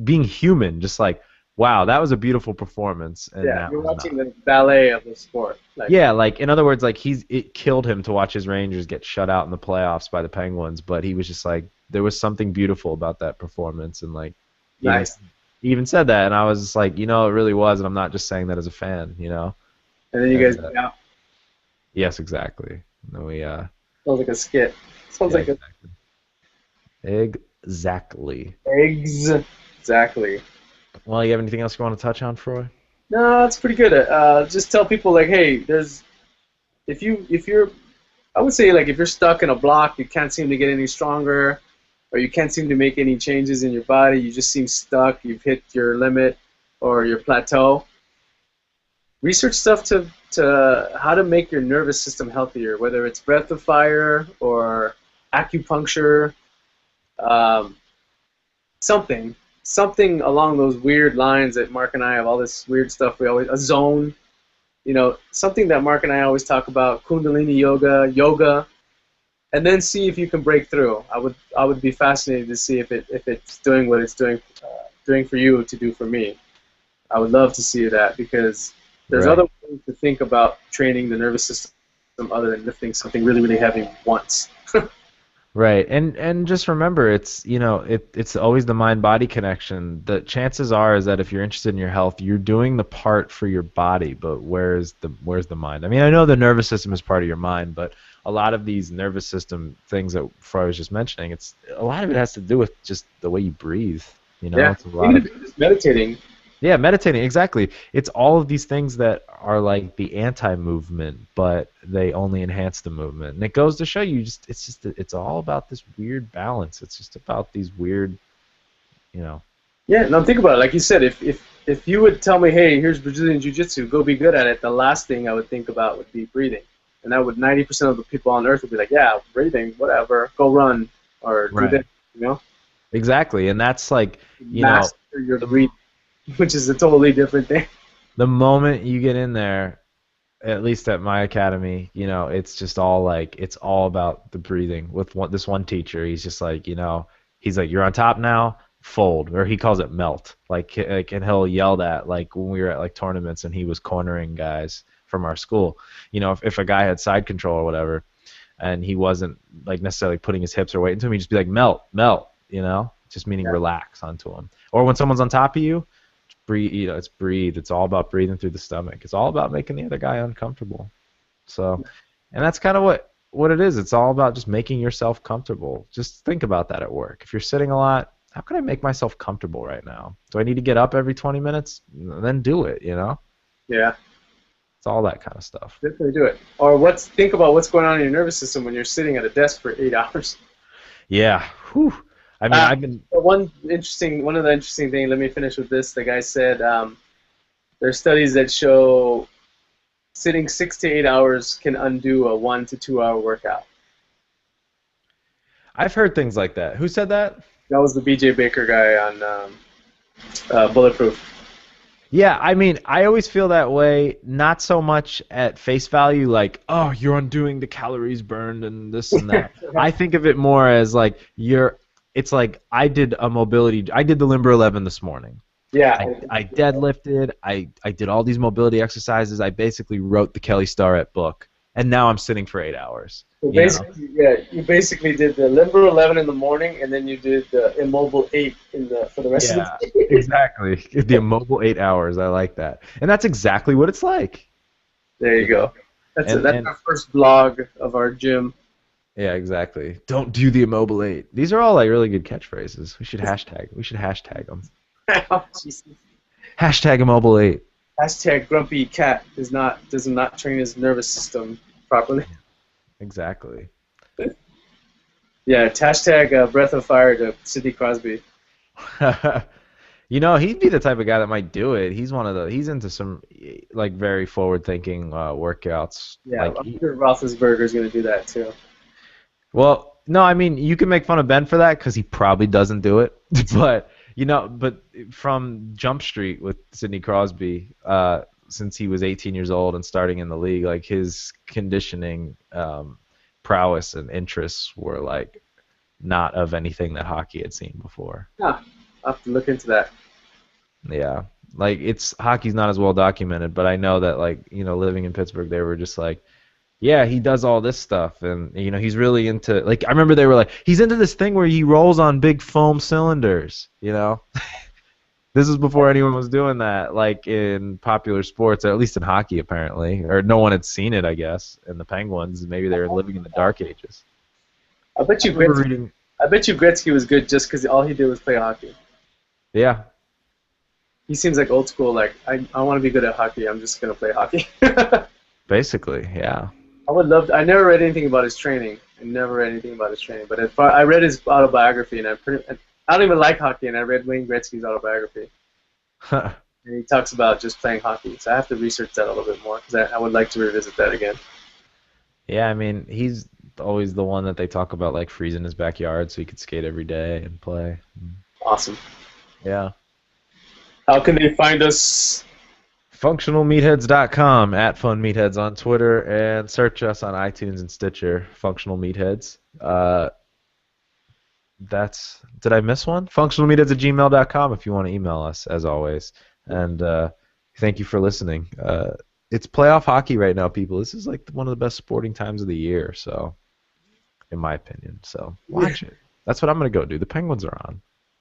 being human, just like, wow, that was a beautiful performance. And yeah, you're watching the ballet of the sport. Like, yeah, like, in other words, like, it killed him to watch his Rangers get shut out in the playoffs by the Penguins, but he was just like, there was something beautiful about that performance, and, like, nice. He even said that, and I was just like, you know, it really was, and I'm not just saying that as a fan, you know. And then you guys went out. Yes, exactly. And then we sounds like a skit. Sounds like exactly. Exactly. Well, you have anything else you want to touch on, Froy? No, it's pretty good. Just tell people, like, hey, if you're I would say, like, if you're stuck in a block, you can't seem to get any stronger, or you can't seem to make any changes in your body, you just seem stuck, you've hit your limit or your plateau, research stuff to how to make your nervous system healthier, whether it's breath of fire or acupuncture, um, something, something along those weird lines that Mark and I have all this weird stuff. We always a zone, something that Mark and I always talk about, Kundalini yoga, and then see if you can break through. I would be fascinated to see if it's doing what it's doing for you to do for me. I would love to see that because there's Right. other ways to think about training the nervous system other than lifting something really, really heavy once. Right. And just remember, it's always the mind-body connection. The chances are is that if you're interested in your health, you're doing the part for your body, but where's the mind? I mean, I know the nervous system is part of your mind, but a lot of these nervous system things that Freud was just mentioning, it's a lot of it has to do with just the way you breathe. Yeah, It's a lot even of if you're just meditating. Yeah, meditating, exactly. It's all of these things that are like the anti-movement, but they only enhance the movement. And it goes to show you it's all about this weird balance. It's just about these weird, you know. Yeah, now think about it. Like you said, if you would tell me, hey, here's Brazilian Jiu-Jitsu, go be good at it, the last thing I would think about would be breathing. And that would 90% of the people on earth would be like, yeah, breathing, whatever, go run or do Right. this. Exactly. And that's like, Master your breathing, which is a totally different thing. the moment you get in there, at least at my academy, it's just all like it's all about the breathing. With this one teacher, he's just like, he's like, you're on top now, fold, or he calls it melt. And he'll yell that like when we were at like tournaments and he was cornering guys from our school. If a guy had side control or whatever, and he wasn't like necessarily putting his hips or weight into him, he'd just be like melt, melt, just meaning relax onto him. Or when someone's on top of you, breathe. It's breathe. It's all about breathing through the stomach. It's all about making the other guy uncomfortable. So, and that's kind of what it is. It's all about just making yourself comfortable. Just think about that at work. If you're sitting a lot, how can I make myself comfortable right now? Do I need to get up every 20 minutes? Then do it. Yeah, It's all that kind of stuff. definitely do it. Or think about what's going on in your nervous system when you're sitting at a desk for 8 hours. Yeah. Whew. I mean, I've been. One of the interesting things. Let me finish with this. The guy said there are studies that show sitting 6 to 8 hours can undo a 1 to 2 hour workout. I've heard things like that. Who said that? That was the B.J. Baker guy on Bulletproof. Yeah, I mean, I always feel that way, not so much at face value, like, oh, you're undoing the calories burned and this and that. I think of it more as like it's like I did the Limber 11 this morning. Yeah. I deadlifted, I did all these mobility exercises, I basically wrote the Kelly Starrett book, and now I'm sitting for 8 hours. So you basically did the Limber 11 in the morning, and then you did the Immobile 8 for the rest of the day. Exactly. The immobile 8 hours. I like that. And that's exactly what it's like. There you go. That's our first blog of our gym. Yeah, exactly. Don't do the immobile 8. These are all like really good catchphrases. We should hashtag them. Oh, Jesus. Hashtag immobile 8. Hashtag grumpy cat does not train his nervous system properly. Exactly. Yeah, hashtag breath of fire to Sidney Crosby. He'd be the type of guy that might do it. He's into some like very forward-thinking workouts. Yeah, like I'm sure Roethlisberger's going to do that too. Well, no, I mean, you can make fun of Ben for that because he probably doesn't do it. But from Jump Street with Sidney Crosby, since he was 18 years old and starting in the league, like his conditioning prowess and interests were like not of anything that hockey had seen before. Yeah, I'll have to look into that. Yeah, like hockey's not as well documented, but I know that living in Pittsburgh, they were just like, yeah, he does all this stuff, and he's really into, like, I remember they were like, he's into this thing where he rolls on big foam cylinders. This is before anyone was doing that, like in popular sports, or at least in hockey apparently, or no one had seen it, I guess. And the Penguins, maybe they were living in the dark ages. I bet you Gretzky was good just because all he did was play hockey. Yeah. He seems like old school. Like I want to be good at hockey. I'm just gonna play hockey. Basically, yeah. I never read anything about his training. But I read his autobiography, and I don't even like hockey, and I read Wayne Gretzky's autobiography. Huh. and he talks about just playing hockey. So I have to research that a little bit more because I would like to revisit that again. Yeah, I mean, he's always the one that they talk about, like freezing his backyard so he could skate every day and play. Awesome. Yeah. How can they find us? FunctionalMeatheads.com, @FunMeatheads on Twitter, and search us on iTunes and Stitcher, Functional Meatheads. Did I miss one? FunctionalMeatheads@gmail.com if you want to email us, as always. And thank you for listening. It's playoff hockey right now, people. This is like one of the best sporting times of the year, so in my opinion. So watch it. That's what I'm going to go do. The Penguins are on.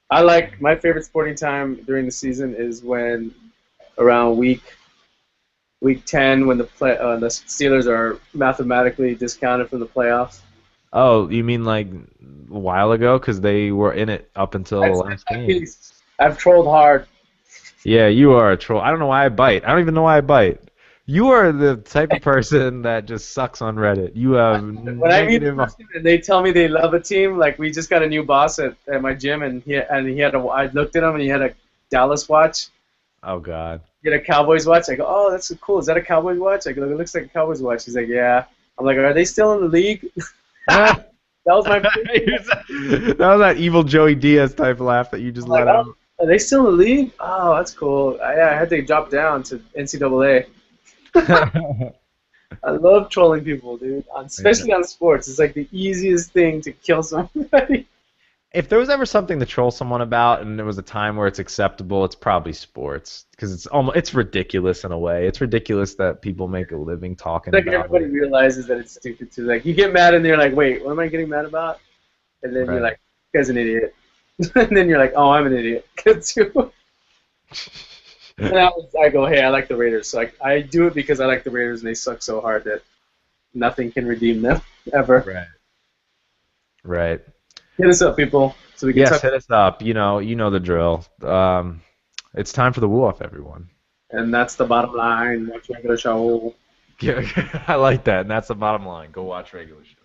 I like my favorite sporting time during the season is when around week 10 when the Steelers are mathematically discounted from the playoffs. Oh, you mean like a while ago? Because they were in it up until the last game. I've trolled hard. Yeah, you are a troll. I don't know why I bite. I don't even know why I bite. You are the type of person that just sucks on Reddit. You have when I meet a person and they tell me they love a team, like we just got a new boss at my gym, and he had I looked at him and he had a Dallas watch. Oh God. He had a Cowboys watch. I go, oh, that's cool. Is that a Cowboys watch? I go, it looks like a Cowboys watch. He's like, yeah. I'm like, are they still in the league? That was my. That was that evil Joey Diaz type laugh that you just let out. Are they still in the league? Oh, that's cool. I had to drop down to NCAA. I love trolling people, dude. Especially on sports. It's like the easiest thing to kill somebody. If there was ever something to troll someone about, and there was a time where it's acceptable, it's probably sports, because it's ridiculous in a way. It's ridiculous that people make a living talking like about everybody realizes that it's stupid too. Like you get mad and you're like, wait, what am I getting mad about? And then you're like, this guy's an idiot. And then you're like, oh, I'm an idiot too. And I go, hey, I like the Raiders. So I do it because I like the Raiders, and they suck so hard that nothing can redeem them ever. Right. Hit us up, people. So we can hit us up. You know the drill. It's time for the woo-off, everyone. And that's the bottom line. Watch regular show. Yeah, I like that. And that's the bottom line. Go watch regular show.